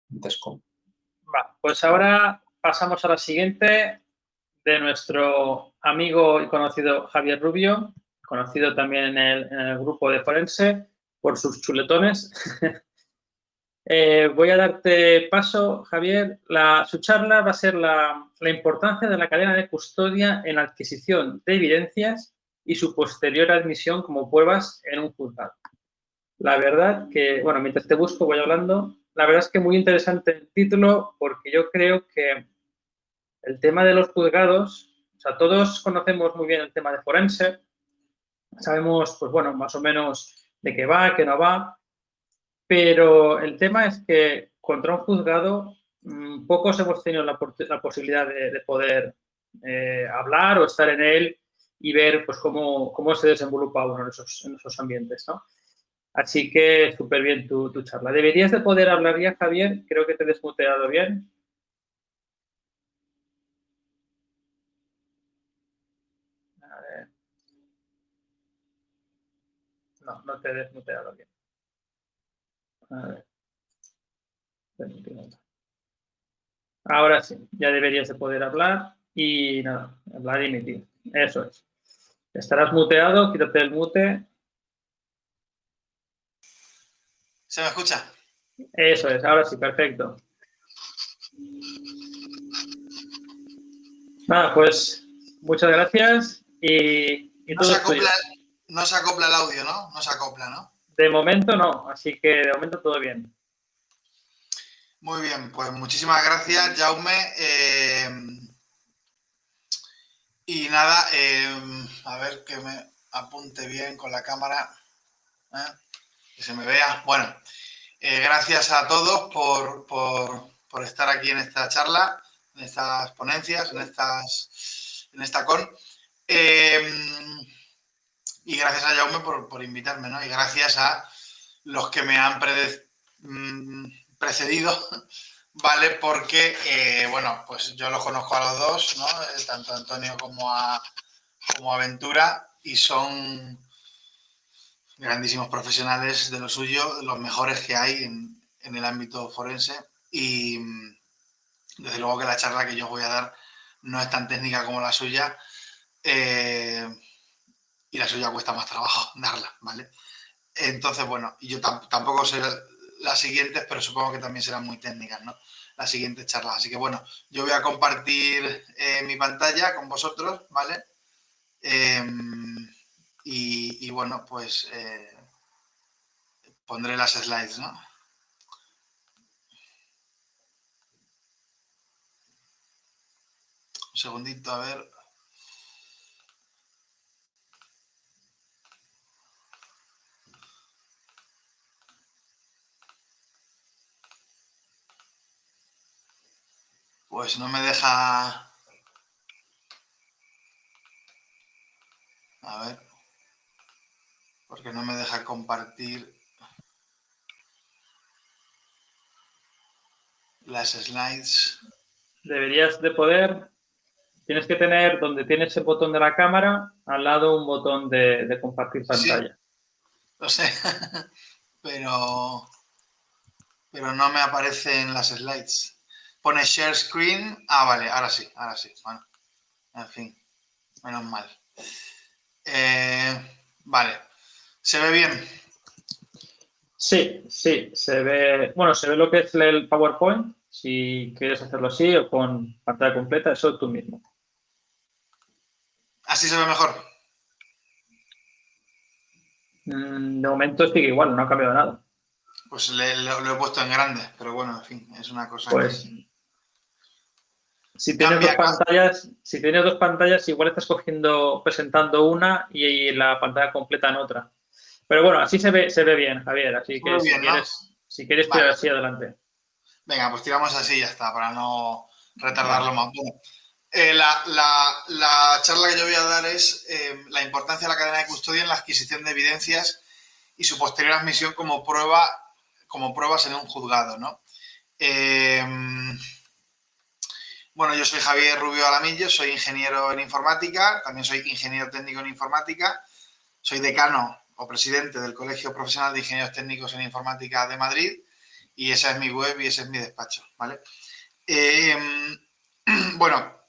Descom. Va, pues ahora pasamos a la siguiente de nuestro amigo y conocido Javier Rubio, conocido también en el grupo de Forense por sus chuletones. Voy a darte paso, Javier. Su charla va a ser la importancia de la cadena de custodia en la adquisición de evidencias y su posterior admisión como pruebas en un juzgado. La verdad que, bueno, mientras te busco voy hablando, la verdad es que muy interesante el título porque yo creo que el tema de los juzgados, o sea, todos conocemos muy bien el tema de forense, sabemos, pues bueno, más o menos de qué va, qué no va, pero el tema es que contra un juzgado pocos hemos tenido la posibilidad de poder hablar o estar en él y ver pues cómo se desenvolupa uno en esos ambientes, ¿no? Así que súper bien tu charla. Deberías de poder hablar ya, Javier. Creo que te he desmuteado bien. A ver. No te he desmuteado bien. A ver. Ahora sí, ya deberías de poder hablar y nada, hablar y emitir. Eso es. Estarás muteado, quítate el mute. ¿Se me escucha? Eso es, ahora sí, perfecto. Nada, pues muchas gracias y no se acopla el audio, ¿no? No se acopla, ¿no? De momento no, así que de momento todo bien. Muy bien, pues muchísimas gracias, Jaume. Y nada, a ver que me apunte bien con la cámara, que se me vea. Bueno, gracias a todos por estar aquí en esta charla, en estas ponencias, en esta con. Y gracias a Jaume por invitarme, ¿no? Y gracias a los que me han precedido, ¿vale? Porque, bueno, pues yo los conozco a los dos, ¿no? Tanto a Antonio como a Ventura, y son grandísimos profesionales de lo suyo, los mejores que hay en el ámbito forense. Y desde luego que la charla que yo voy a dar no es tan técnica como la suya, y la suya cuesta más trabajo darla, ¿vale? Entonces, bueno, yo tampoco sé las siguientes, pero supongo que también serán muy técnicas, ¿no? Las siguientes charlas. Así que, bueno, yo voy a compartir mi pantalla con vosotros, ¿vale? Y bueno, pues pondré las slides, ¿no? Un segundito, a ver. Pues no me deja... A ver. Porque no me deja compartir las slides. Deberías de poder... Tienes que tener, donde tienes el botón de la cámara, al lado un botón de compartir pantalla. Sí, lo sé, pero no me aparecen las slides. Pone share screen. Ah, vale, ahora sí. Bueno, en fin, menos mal. Vale, ¿se ve bien? Sí, se ve... Bueno, se ve lo que es el PowerPoint. Si quieres hacerlo así o con pantalla completa, eso tú mismo. ¿Así se ve mejor? De momento sigue igual, no ha cambiado nada. Pues lo he puesto en grande, pero bueno, en fin, es una cosa pues, que... Si tienes dos pantallas, igual estás presentando una y la pantalla completa en otra. Pero bueno, así se ve bien, Javier. Así que si quieres tirar vale. así adelante. Venga, pues tiramos así y ya está, para no retardarlo más. Bueno, la charla que yo voy a dar es la importancia de la cadena de custodia en la adquisición de evidencias y su posterior admisión como pruebas en un juzgado, ¿no? Bueno, yo soy Javier Rubio Alamillo, soy ingeniero en informática, también soy ingeniero técnico en informática, soy decano o presidente del Colegio Profesional de Ingenieros Técnicos en Informática de Madrid y esa es mi web y ese es mi despacho, ¿vale? Bueno,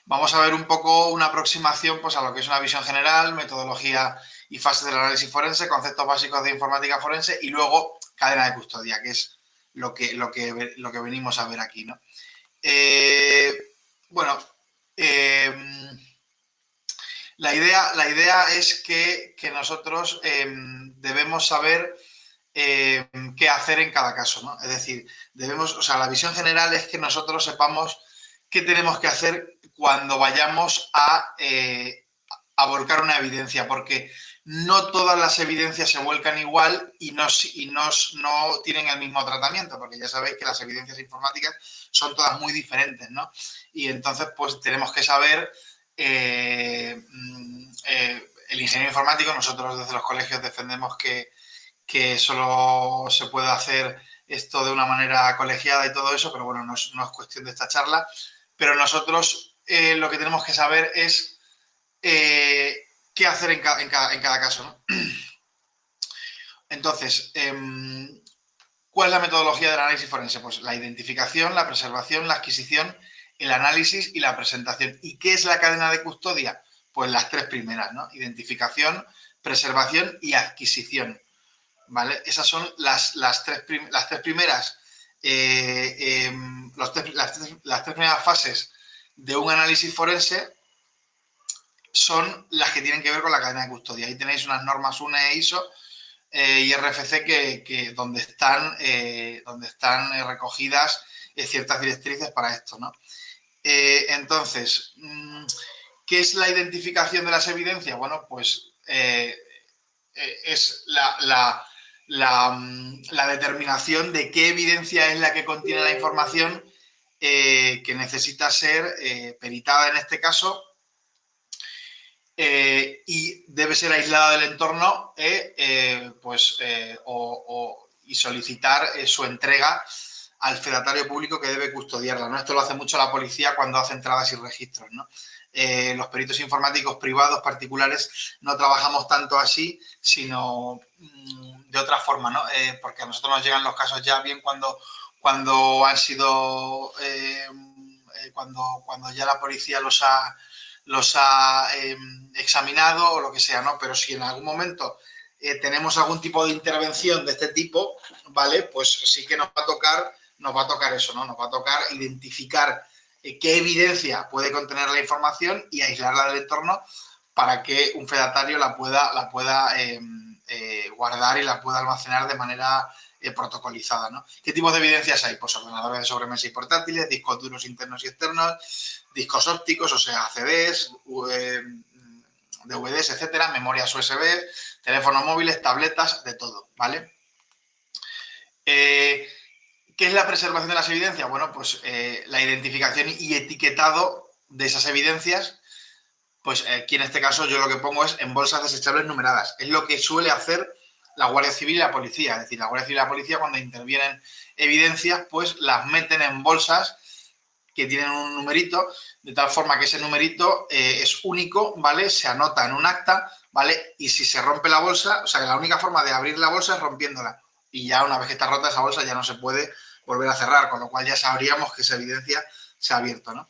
vamos a ver un poco una aproximación pues, a lo que es una visión general, metodología y fases del análisis forense, conceptos básicos de informática forense y luego cadena de custodia, que es lo que venimos a ver aquí, ¿no? Bueno, la idea es que nosotros debemos saber qué hacer en cada caso, ¿no? Es decir, la visión general es que nosotros sepamos qué tenemos que hacer cuando vayamos a volcar una evidencia, porque no todas las evidencias se vuelcan igual y no tienen el mismo tratamiento, porque ya sabéis que las evidencias informáticas son todas muy diferentes, ¿no? Y entonces, pues tenemos que saber, el ingeniero informático, nosotros desde los colegios defendemos que solo se puede hacer esto de una manera colegiada y todo eso, pero bueno, no es cuestión de esta charla. Pero nosotros lo que tenemos que saber es qué hacer en cada caso, ¿no? Entonces, ¿cuál es la metodología del análisis forense? Pues la identificación, la preservación, la adquisición, el análisis y la presentación. ¿Y qué es la cadena de custodia? Pues las tres primeras, ¿no? Identificación, preservación y adquisición. ¿Vale? Esas son las tres primeras, las tres primeras fases de un análisis forense son las que tienen que ver con la cadena de custodia. Ahí tenéis unas normas UNE, ISO y RFC donde están recogidas ciertas directrices para esto, ¿no? Entonces, ¿qué es la identificación de las evidencias? Bueno, pues es la determinación de qué evidencia es la que contiene la información que necesita ser peritada en este caso y debe ser aislada del entorno y solicitar su entrega al fedatario público que debe custodiarla, ¿no? Esto lo hace mucho la policía cuando hace entradas y registros, ¿no? Los peritos informáticos privados, particulares, no trabajamos tanto así, sino de otra forma, ¿no? Porque a nosotros nos llegan los casos ya bien cuando han sido, cuando ya la policía los ha examinado o lo que sea, ¿no? Pero si en algún momento tenemos algún tipo de intervención de este tipo, ¿vale? Pues sí que nos va a tocar eso, ¿no? Nos va a tocar identificar qué evidencia puede contener la información y aislarla del entorno para que un fedatario la pueda guardar y la pueda almacenar de manera protocolizada, ¿no? ¿Qué tipos de evidencias hay? Pues ordenadores de sobremesa y portátiles, discos duros internos y externos, discos ópticos, o sea, CDs, DVDs, etcétera, memorias USB, teléfonos móviles, tabletas, de todo, ¿vale? ¿Qué es la preservación de las evidencias? Bueno, pues la identificación y etiquetado de esas evidencias, pues aquí en este caso yo lo que pongo es en bolsas desechables numeradas. Es lo que suele hacer la Guardia Civil y la Policía. Es decir, la Guardia Civil y la Policía cuando intervienen evidencias, pues las meten en bolsas que tienen un numerito, de tal forma que ese numerito es único, ¿vale? Se anota en un acta, ¿vale? Y si se rompe la bolsa, o sea, que la única forma de abrir la bolsa es rompiéndola. Y ya una vez que está rota esa bolsa ya no se puede volver a cerrar, con lo cual ya sabríamos que esa evidencia se ha abierto, ¿no?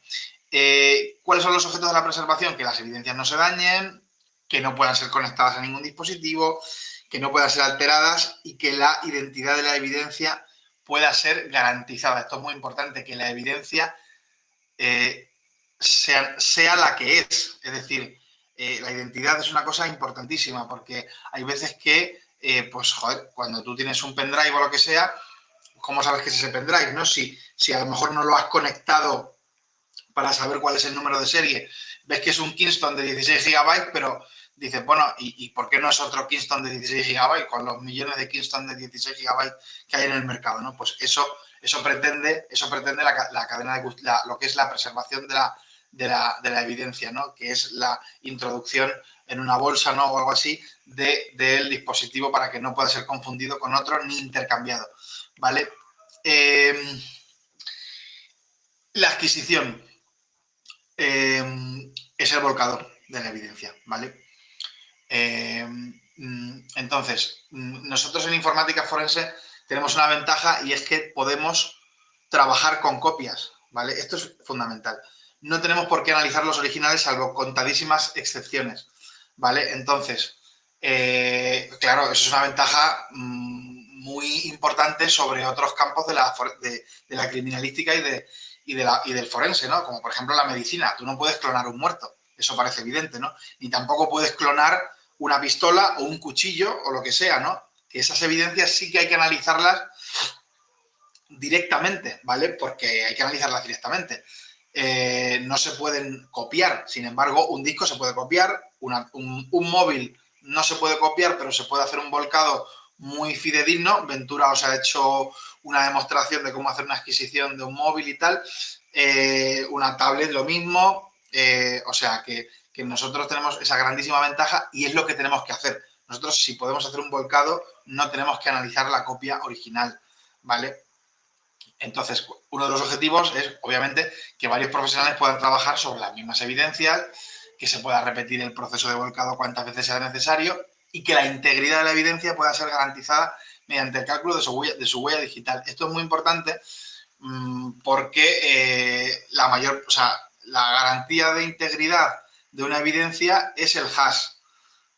¿Cuáles son los objetos de la preservación? Que las evidencias no se dañen, que no puedan ser conectadas a ningún dispositivo, que no puedan ser alteradas y que la identidad de la evidencia pueda ser garantizada. Esto es muy importante, que la evidencia sea la que es. Es decir, la identidad es una cosa importantísima porque hay veces que, pues, joder, cuando tú tienes un pendrive o lo que sea, ¿cómo sabes que es ese pendrive, no? Si a lo mejor no lo has conectado para saber cuál es el número de serie, ves que es un Kingston de 16 GB, pero dices, bueno, ¿y por qué no es otro Kingston de 16 GB con los millones de Kingston de 16 GB que hay en el mercado, ¿no? Pues eso pretende la cadena de lo que es la preservación de la evidencia, ¿no? Que es la introducción en una bolsa, ¿no? O algo así del dispositivo para que no pueda ser confundido con otro ni intercambiado, ¿vale? La adquisición es el volcador de la evidencia, ¿vale? Entonces, nosotros en informática forense tenemos una ventaja y es que podemos trabajar con copias, ¿vale? Esto es fundamental. No tenemos por qué analizar los originales salvo contadísimas excepciones, ¿vale? Entonces, claro, eso es una ventaja muy importante sobre otros campos de la criminalística y del forense, ¿no? Como por ejemplo la medicina. Tú no puedes clonar un muerto, eso parece evidente, ¿no? Ni tampoco puedes clonar una pistola o un cuchillo o lo que sea, ¿no? Que esas evidencias sí que hay que analizarlas directamente, ¿vale? Porque hay que analizarlas directamente. No se pueden copiar, sin embargo, un disco se puede copiar, un móvil no se puede copiar, pero se puede hacer un volcado muy fidedigno. Ventura os ha hecho una demostración de cómo hacer una adquisición de un móvil y tal, una tablet lo mismo, o sea que nosotros tenemos esa grandísima ventaja y es lo que tenemos que hacer. Nosotros, si podemos hacer un volcado, no tenemos que analizar la copia original, ¿vale? Entonces, uno de los objetivos es, obviamente, que varios profesionales puedan trabajar sobre las mismas evidencias, que se pueda repetir el proceso de volcado cuantas veces sea necesario y que la integridad de la evidencia pueda ser garantizada mediante el cálculo de su huella digital. Esto es muy importante porque la garantía de integridad de una evidencia es el hash,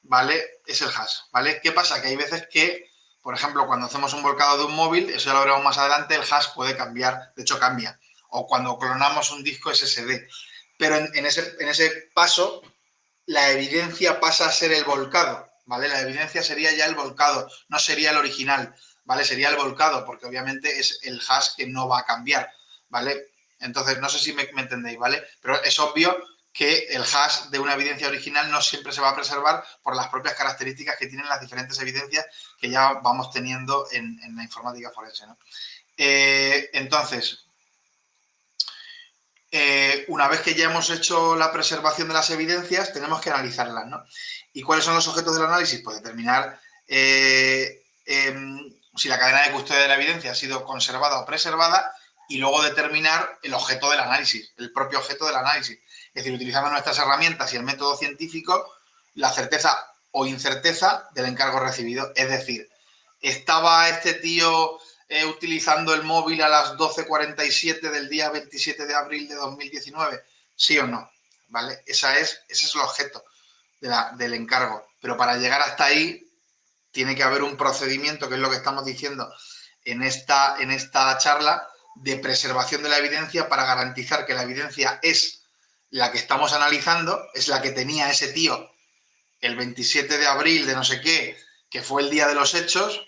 ¿vale? Es el hash, ¿vale? ¿Qué pasa? Que hay veces que, por ejemplo, cuando hacemos un volcado de un móvil, eso ya lo veremos más adelante, el hash puede cambiar, de hecho cambia. O cuando clonamos un disco SSD. Pero en ese paso, la evidencia pasa a ser el volcado, ¿vale? La evidencia sería ya el volcado, no sería el original, ¿vale? Sería el volcado, porque obviamente es el hash que no va a cambiar, ¿vale? Entonces, no sé si me entendéis, ¿vale? Pero es obvio que el hash de una evidencia original no siempre se va a preservar por las propias características que tienen las diferentes evidencias que ya vamos teniendo en la informática forense, ¿no? Entonces, una vez que ya hemos hecho la preservación de las evidencias, tenemos que analizarlas, ¿no? ¿Y cuáles son los objetos del análisis? Pues determinar si la cadena de custodia de la evidencia ha sido conservada o preservada y luego determinar el objeto del análisis, el propio objeto del análisis. Es decir, utilizando nuestras herramientas y el método científico, la certeza o incerteza del encargo recibido. Es decir, ¿estaba este tío utilizando el móvil a las 12:47 del día 27 de abril de 2019? ¿Sí o no? ¿Vale? Ese es el objeto del encargo. Pero para llegar hasta ahí tiene que haber un procedimiento, que es lo que estamos diciendo en esta charla, de preservación de la evidencia para garantizar que la evidencia es la que estamos analizando, es la que tenía ese tío el 27 de abril de no sé qué, que fue el día de los hechos,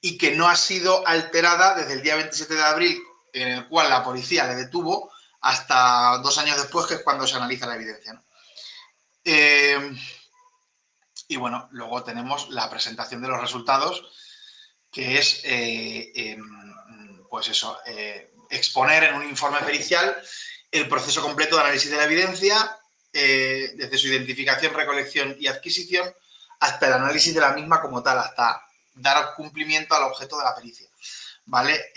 y que no ha sido alterada desde el día 27 de abril, en el cual la policía le detuvo, hasta 2 años después, que es cuando se analiza la evidencia, ¿no? Y bueno, luego tenemos la presentación de los resultados, que es, pues eso, exponer en un informe pericial el proceso completo de análisis de la evidencia, desde su identificación, recolección y adquisición, hasta el análisis de la misma como tal, hasta dar cumplimiento al objeto de la pericia, ¿vale?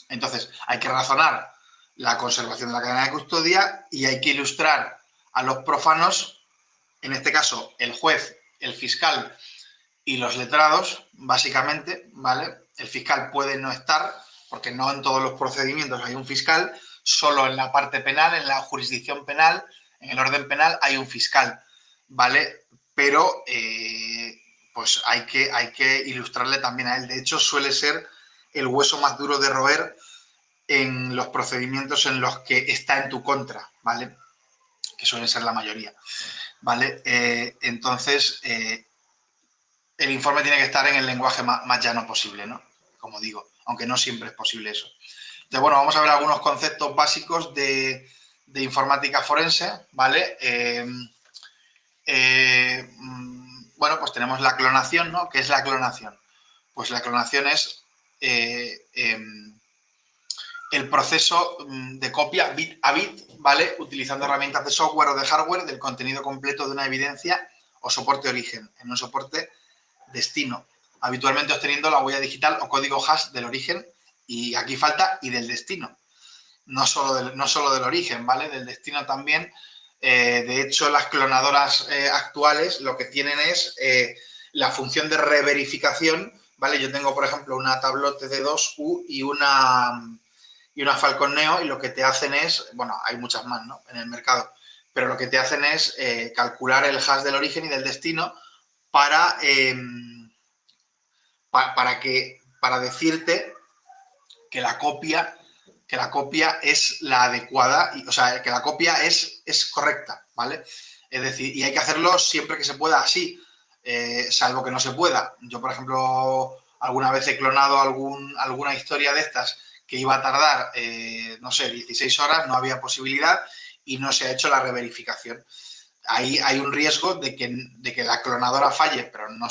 Entonces, hay que razonar la conservación de la cadena de custodia y hay que ilustrar a los profanos, en este caso, el juez, el fiscal y los letrados, básicamente, ¿vale? El fiscal puede no estar, porque no en todos los procedimientos hay un fiscal, solo en la parte penal, en la jurisdicción penal, en el orden penal hay un fiscal, ¿vale? Pero pues hay que ilustrarle también a él. De hecho, suele ser el hueso más duro de roer en los procedimientos en los que está en tu contra, ¿vale? Que suelen ser la mayoría, ¿vale? Entonces, el informe tiene que estar en el lenguaje más llano posible, ¿no? Como digo, aunque no siempre es posible eso. Entonces, bueno, vamos a ver algunos conceptos básicos de informática forense, ¿vale? Bueno, pues tenemos la clonación, ¿no? ¿Qué es la clonación? Pues la clonación es el proceso de copia bit a bit, ¿vale? Utilizando herramientas de software o de hardware del contenido completo de una evidencia o soporte origen, en un soporte destino, habitualmente obteniendo la huella digital o código hash del origen, y aquí falta y del destino, no solo del origen, ¿vale? Del destino también. De hecho, las clonadoras actuales lo que tienen es la función de reverificación, ¿vale? Yo tengo, por ejemplo, una Tableau TD2U y una Falcon Neo, y lo que te hacen es, bueno, hay muchas más, ¿no?, en el mercado, pero lo que te hacen es calcular el hash del origen y del destino para decirte que la copia es la adecuada, o sea, que la copia es correcta, ¿vale? Es decir, y hay que hacerlo siempre que se pueda así, salvo que no se pueda. Yo, por ejemplo, alguna vez he clonado alguna historia de estas que iba a tardar, no sé, 16 horas, no había posibilidad y no se ha hecho la reverificación. Ahí hay un riesgo de que la clonadora falle, pero no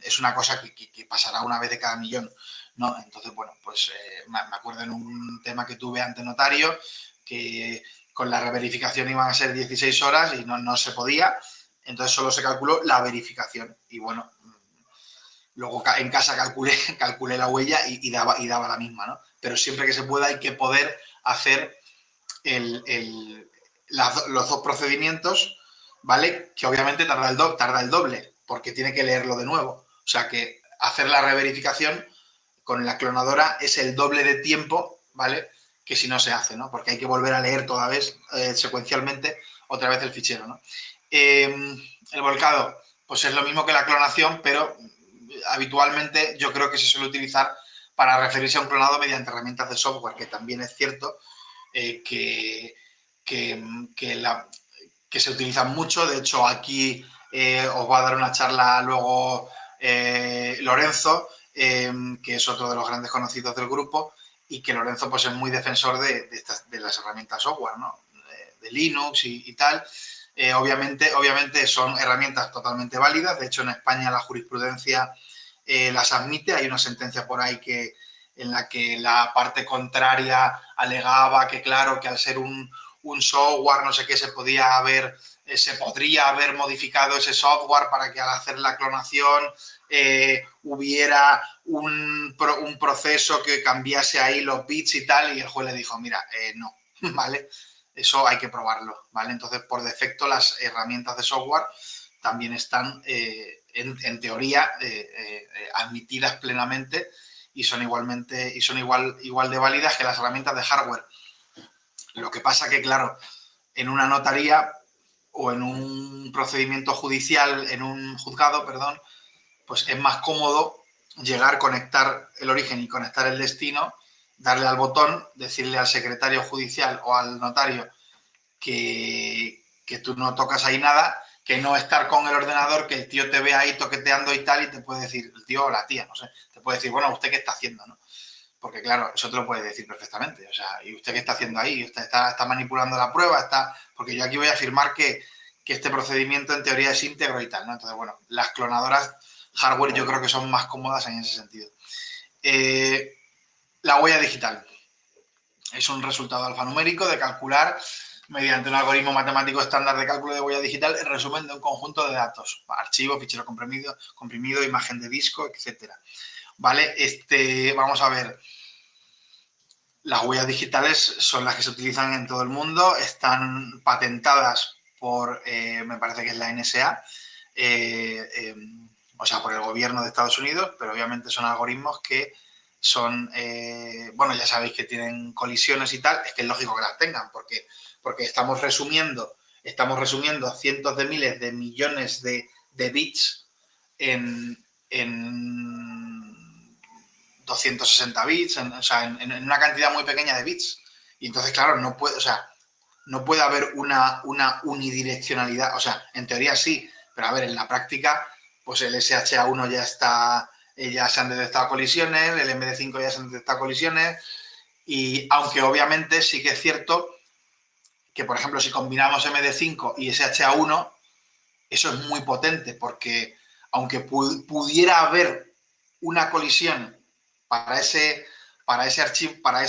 es una cosa que pasará una vez de cada millón, ¿no? Entonces, bueno, pues me acuerdo en un tema que tuve ante notario que con la reverificación iban a ser 16 horas y no se podía, entonces solo se calculó la verificación y bueno, luego en casa calculé la huella y daba la misma, ¿no? Pero siempre que se pueda hay que poder hacer los dos procedimientos, ¿vale? Que obviamente tarda el doble, porque tiene que leerlo de nuevo. O sea que hacer la reverificación con la clonadora es el doble de tiempo, ¿vale?, que si no se hace, ¿no? Porque hay que volver a leer toda vez, secuencialmente, otra vez el fichero, ¿no? El volcado, pues es lo mismo que la clonación, pero habitualmente yo creo que se suele utilizar para referirse a un clonado mediante herramientas de software, que también es cierto que se utilizan mucho. De hecho, aquí os va a dar una charla luego Lorenzo, que es otro de los grandes conocidos del grupo, y que Lorenzo pues es muy defensor de las herramientas software, ¿no?, de Linux y tal. Obviamente son herramientas totalmente válidas. De hecho, en España la jurisprudencia las admite. Hay una sentencia por ahí en la que la parte contraria alegaba que, claro, que al ser un software, no sé qué, se podría haber modificado ese software para que al hacer la clonación hubiera un proceso que cambiase ahí los bits y tal, y el juez le dijo, mira, no, ¿vale? Eso hay que probarlo, ¿vale? Entonces, por defecto, las herramientas de software también están, en teoría, admitidas plenamente y son igual de válidas que las herramientas de hardware. Lo que pasa que, claro, en una notaría o en un procedimiento judicial, en un juzgado, perdón, pues es más cómodo llegar, conectar el origen y conectar el destino, darle al botón, decirle al secretario judicial o al notario que tú no tocas ahí nada, que no estar con el ordenador, que el tío te ve ahí toqueteando y tal, y te puede decir, el tío o la tía, no sé, te puede decir, bueno, ¿usted qué está haciendo?, ¿no? Porque, claro, eso te lo puede decir perfectamente. O sea, ¿y usted qué está haciendo ahí? ¿Usted está manipulando la prueba? Porque yo aquí voy a afirmar que este procedimiento en teoría es íntegro y tal, ¿no? Entonces, bueno, las clonadoras hardware yo creo que son más cómodas en ese sentido. La huella digital es un resultado alfanumérico de calcular mediante un algoritmo matemático estándar de cálculo de huella digital el resumen de un conjunto de datos, archivo, fichero comprimido, imagen de disco, etcétera. ¿Vale? Vamos a ver. Las huellas digitales son las que se utilizan en todo el mundo, están patentadas por, me parece que es la NSA, o sea, por el gobierno de Estados Unidos, pero obviamente son algoritmos que son, bueno, ya sabéis que tienen colisiones y tal, es que es lógico que las tengan, porque estamos resumiendo cientos de miles de millones de bits en 260 bits, o sea, en una cantidad muy pequeña de bits. Y entonces, claro, no puede haber una unidireccionalidad. O sea, en teoría sí, pero a ver, en la práctica, pues el SHA-1 ya se han detectado colisiones, el MD5 ya se han detectado colisiones, y aunque obviamente sí que es cierto que, por ejemplo, si combinamos MD5 y SHA-1, eso es muy potente, porque aunque pudiera haber una colisión para ese archivo, para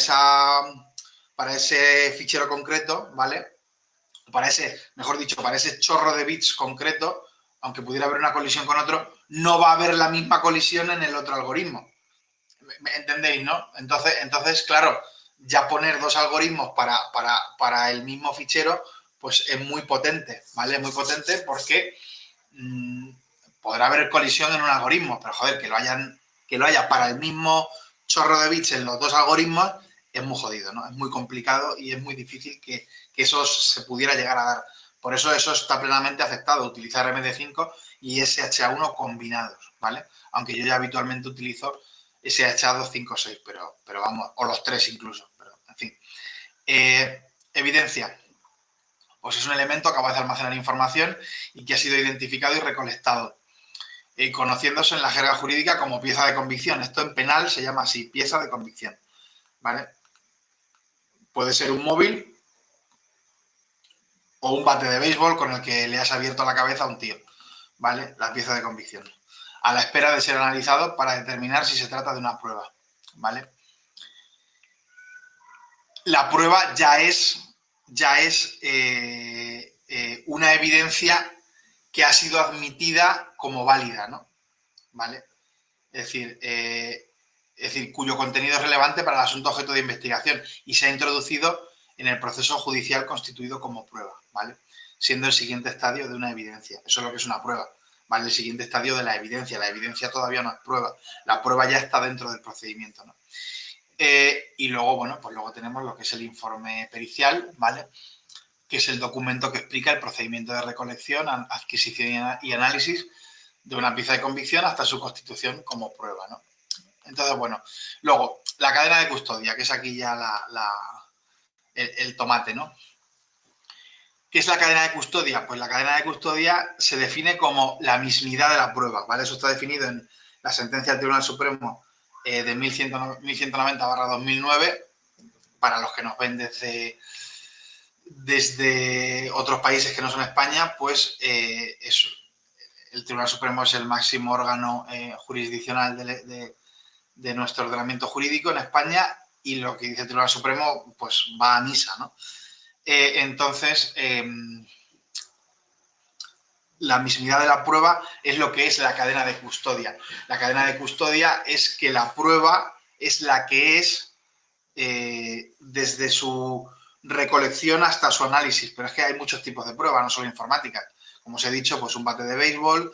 ese fichero concreto, ¿vale? Para ese chorro de bits concreto, aunque pudiera haber una colisión con otro, no va a haber la misma colisión en el otro algoritmo. ¿Me entendéis, no? Entonces, claro, ya poner dos algoritmos para el mismo fichero, pues es muy potente, ¿vale? Es muy potente porque podrá haber colisión en un algoritmo, pero joder, que lo hayan que lo haya para el mismo chorro de bits en los dos algoritmos, es muy jodido, ¿no? Es muy complicado y es muy difícil que eso se pudiera llegar a dar. Por eso está plenamente aceptado, utilizar MD5 y SHA-1 combinados, ¿vale? Aunque yo ya habitualmente utilizo SHA-2, 5, 6, pero vamos, o los tres incluso, pero en fin. Evidencia. Pues es un elemento capaz de almacenar información y que ha sido identificado y recolectado, conociéndose en la jerga jurídica como pieza de convicción. Esto en penal se llama así, pieza de convicción, ¿vale? Puede ser un móvil o un bate de béisbol con el que le has abierto la cabeza a un tío, ¿vale? La pieza de convicción. A la espera de ser analizado para determinar si se trata de una prueba, ¿vale? La prueba ya es una evidencia que ha sido admitida como válida, ¿no? ¿Vale? Es decir, cuyo contenido es relevante para el asunto objeto de investigación y se ha introducido en el proceso judicial constituido como prueba, ¿vale? Siendo el siguiente estadio de una evidencia. Eso es lo que es una prueba, ¿vale? El siguiente estadio de la evidencia. La evidencia todavía no es prueba. La prueba ya está dentro del procedimiento, ¿no? Y luego, bueno, pues luego tenemos lo que es el informe pericial, ¿vale? Que es el documento que explica el procedimiento de recolección, adquisición y análisis de una pieza de convicción hasta su constitución como prueba, ¿no? Entonces, bueno, luego, la cadena de custodia, que es aquí ya el tomate, ¿no? ¿Qué es la cadena de custodia? Pues la cadena de custodia se define como la mismidad de la prueba, ¿vale? Eso está definido en la sentencia del Tribunal Supremo de 1190/2009, para los que nos ven desde otros países que no son España, pues eso. El Tribunal Supremo es el máximo órgano jurisdiccional de nuestro ordenamiento jurídico en España y lo que dice el Tribunal Supremo pues va a misa, ¿no? Entonces, la mismidad de la prueba es lo que es la cadena de custodia. La cadena de custodia es que la prueba es la que es desde su recolección hasta su análisis, pero es que hay muchos tipos de pruebas, no solo informáticas. Como os he dicho, pues un bate de béisbol,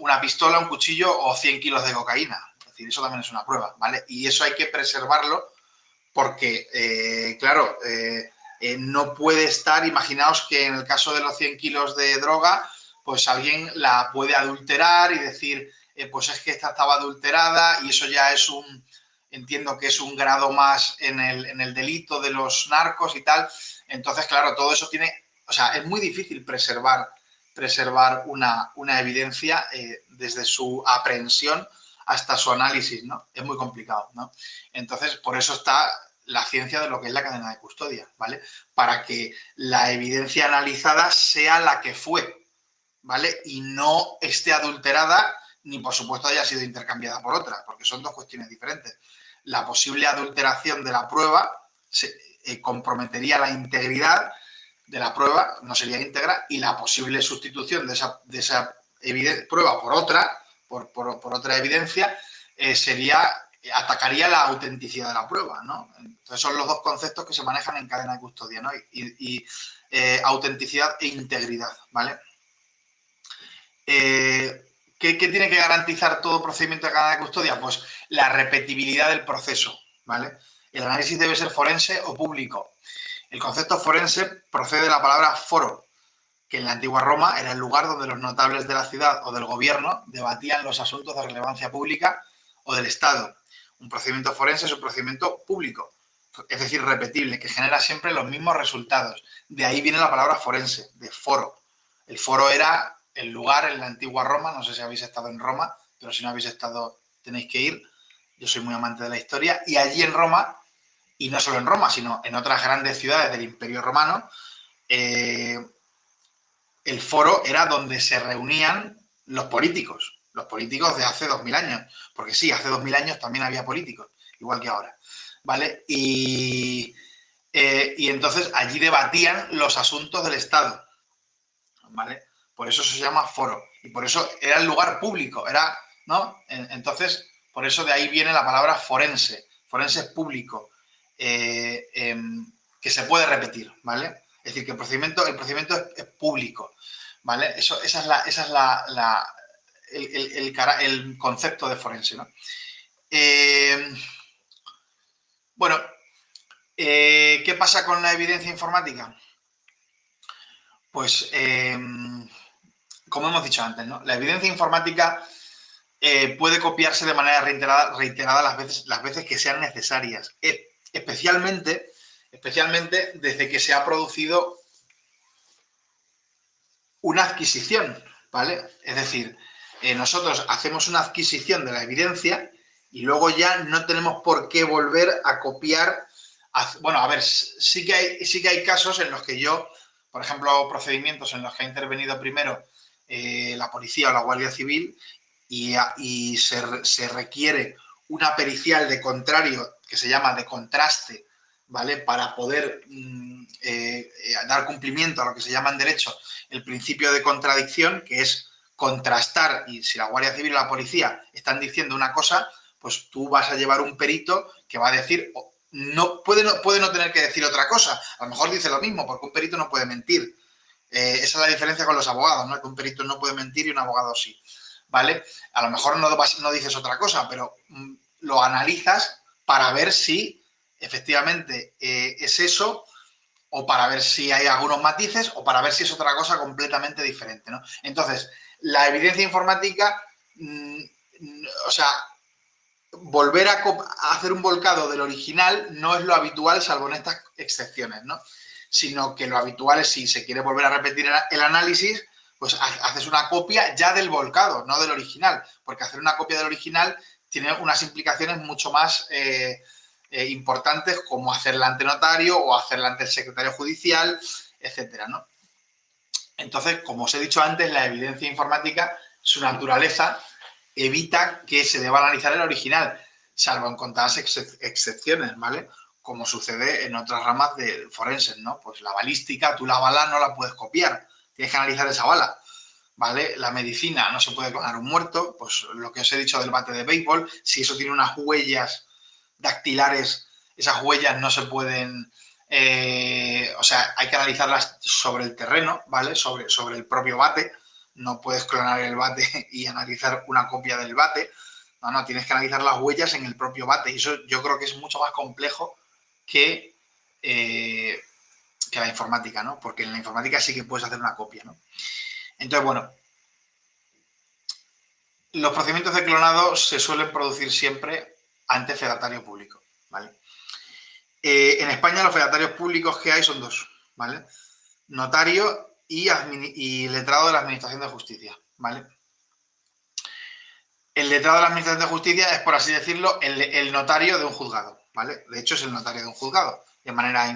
una pistola, un cuchillo o 100 kilos de cocaína. Es decir, eso también es una prueba, ¿vale? Y eso hay que preservarlo porque, claro, no puede estar, imaginaos que en el caso de los 100 kilos de droga, pues alguien la puede adulterar y decir, pues es que esta estaba adulterada y eso ya es entiendo que es un grado más en el delito de los narcos y tal. Entonces, claro, todo eso es muy difícil preservar una evidencia desde su aprehensión hasta su análisis, ¿no? Es muy complicado, ¿no? Entonces, por eso está la ciencia de lo que es la cadena de custodia, ¿vale? Para que la evidencia analizada sea la que fue, ¿vale? Y no esté adulterada ni, por supuesto, haya sido intercambiada por otra, porque son dos cuestiones diferentes. La posible adulteración de la prueba comprometería la integridad de la prueba, no sería íntegra, y la posible sustitución de esa prueba por otra, por otra evidencia, atacaría la autenticidad de la prueba, ¿no? Entonces son los dos conceptos que se manejan en cadena de custodia, ¿no? Y autenticidad e integridad, ¿vale? ¿Qué tiene que garantizar todo procedimiento de cadena de custodia? Pues la repetibilidad del proceso, ¿vale? El análisis debe ser forense o público. El concepto forense procede de la palabra foro, que en la antigua Roma era el lugar donde los notables de la ciudad o del gobierno debatían los asuntos de relevancia pública o del Estado. Un procedimiento forense es un procedimiento público, es decir, repetible, que genera siempre los mismos resultados. De ahí viene la palabra forense, de foro. El foro era el lugar en la antigua Roma, no sé si habéis estado en Roma, pero si no habéis estado tenéis que ir. Yo soy muy amante de la historia y allí en Roma, y no solo en Roma, sino en otras grandes ciudades del Imperio Romano, el foro era donde se reunían los políticos de hace 2000 años, porque sí, hace 2000 años también había políticos, igual que ahora, ¿vale? Y entonces allí debatían los asuntos del Estado, ¿vale? Por eso se llama foro, y por eso era el lugar público, ¿no? Entonces, por eso de ahí viene la palabra forense. Forense es público, que se puede repetir, ¿vale? Es decir, que el procedimiento es público, ¿vale? Esa es el concepto de forense, ¿no? Bueno, ¿qué pasa con la evidencia informática? Pues, como hemos dicho antes, ¿no? La evidencia informática puede copiarse de manera reiterada las veces que sean necesarias, especialmente desde que se ha producido una adquisición, ¿vale? Es decir, nosotros hacemos una adquisición de la evidencia y luego ya no tenemos por qué volver a copiar. Bueno, a ver, sí que hay casos en los que yo, por ejemplo, procedimientos en los que ha intervenido primero la policía o la Guardia Civil y se requiere una pericial de contrario que se llama de contraste, ¿vale? Para poder dar cumplimiento a lo que se llama en derecho el principio de contradicción, que es contrastar, y si la Guardia Civil o la policía están diciendo una cosa, pues tú vas a llevar un perito que va a decir, puede no tener que decir otra cosa, a lo mejor dice lo mismo, porque un perito no puede mentir. Esa es la diferencia con los abogados, ¿no? Que un perito no puede mentir y un abogado sí, ¿vale? A lo mejor no dices otra cosa, pero lo analizas para ver si efectivamente es eso, o para ver si hay algunos matices, o para ver si es otra cosa completamente diferente, ¿no? Entonces, la evidencia informática, o sea, volver a hacer un volcado del original no es lo habitual, salvo en estas excepciones, ¿no? Sino que lo habitual es, si se quiere volver a repetir el análisis, pues haces una copia ya del volcado, no del original, porque hacer una copia del original tiene unas implicaciones mucho más importantes, como hacerla ante notario o hacerla ante el secretario judicial, etcétera, ¿no? Entonces, como os he dicho antes, la evidencia informática, su naturaleza, evita que se deba analizar el original, salvo en contadas excepciones, ¿vale? Como sucede en otras ramas de forenses, ¿no? Pues la balística, tú la bala no la puedes copiar, tienes que analizar esa bala, ¿vale? La medicina, no se puede clonar un muerto, pues lo que os he dicho del bate de béisbol, si eso tiene unas huellas dactilares, esas huellas no se pueden, o sea, hay que analizarlas sobre el terreno, ¿vale? Sobre el propio bate, no puedes clonar el bate y analizar una copia del bate, no, tienes que analizar las huellas en el propio bate, y eso yo creo que es mucho más complejo que la informática, ¿no? Porque en la informática sí que puedes hacer una copia, ¿no? Entonces, bueno, los procedimientos de clonado se suelen producir siempre ante fedatario público, ¿vale? En España los fedatarios públicos que hay son dos, ¿vale? Notario y letrado de la Administración de Justicia, ¿vale? El letrado de la Administración de Justicia es, por así decirlo, el notario de un juzgado, ¿vale? De hecho, es el notario de un juzgado, de manera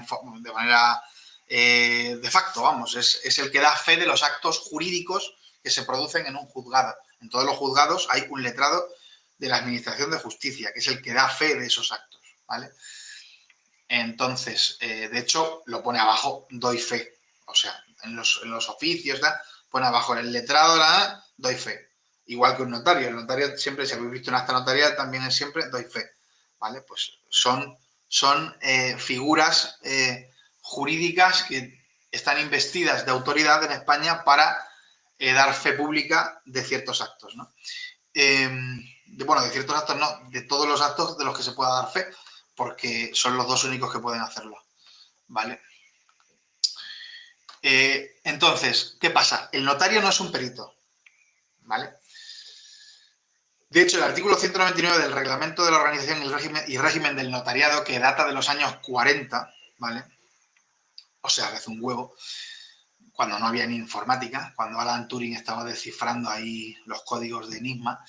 de facto, vamos, es el que da fe de los actos jurídicos que se producen en un juzgado. En todos los juzgados hay un letrado de la Administración de Justicia, que es el que da fe de esos actos, ¿vale? Entonces, de hecho, lo pone abajo, doy fe. O sea, en los oficios, pone abajo el letrado, doy fe. Igual que un notario. El notario siempre, si habéis visto un acta notarial, también es siempre doy fe. ¿Vale? Pues son figuras jurídicas que están investidas de autoridad en España para dar fe pública de ciertos actos, ¿no? De ciertos actos no, de todos los actos de los que se pueda dar fe, porque son los dos únicos que pueden hacerlo, ¿vale? Entonces, ¿qué pasa? El notario no es un perito, ¿vale? De hecho, el artículo 199 del Reglamento de la Organización y Régimen del Notariado, que data de los años 40, ¿vale? O sea, hace un huevo, cuando no había ni informática, cuando Alan Turing estaba descifrando ahí los códigos de Enigma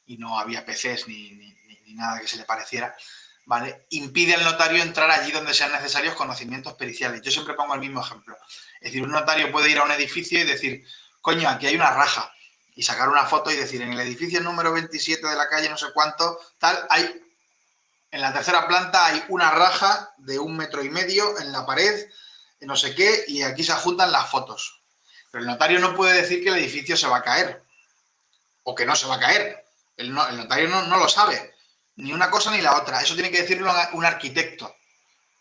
y no había PCs ni nada que se le pareciera, ¿vale? Impide al notario entrar allí donde sean necesarios conocimientos periciales. Yo siempre pongo el mismo ejemplo. Es decir, un notario puede ir a un edificio y decir, coño, aquí hay una raja, y sacar una foto y decir, en el edificio número 27 de la calle no sé cuánto, tal, en la tercera planta hay una raja de 1,5 metros en la pared, no sé qué, y aquí se juntan las fotos. Pero el notario no puede decir que el edificio se va a caer, o que no se va a caer. El notario no lo sabe, ni una cosa ni la otra. Eso tiene que decirlo un arquitecto,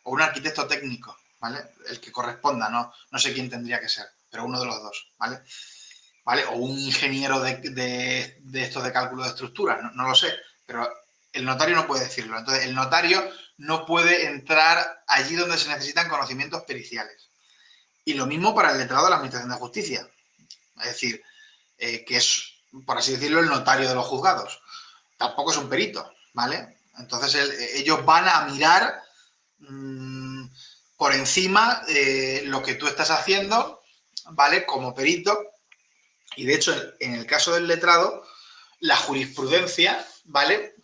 o un arquitecto técnico, ¿vale? El que corresponda, no sé quién tendría que ser, pero uno de los dos, ¿vale? ¿vale? O un ingeniero de estos de cálculo de estructuras, no lo sé, pero el notario no puede decirlo. Entonces, el notario no puede entrar allí donde se necesitan conocimientos periciales. Y lo mismo para el letrado de la Administración de Justicia. Es decir, que es, por así decirlo, el notario de los juzgados. Tampoco es un perito, ¿vale? Entonces, ellos van a mirar por encima lo que tú estás haciendo, ¿vale? Como perito. Y de hecho, en el caso del letrado, la jurisprudencia, ¿vale?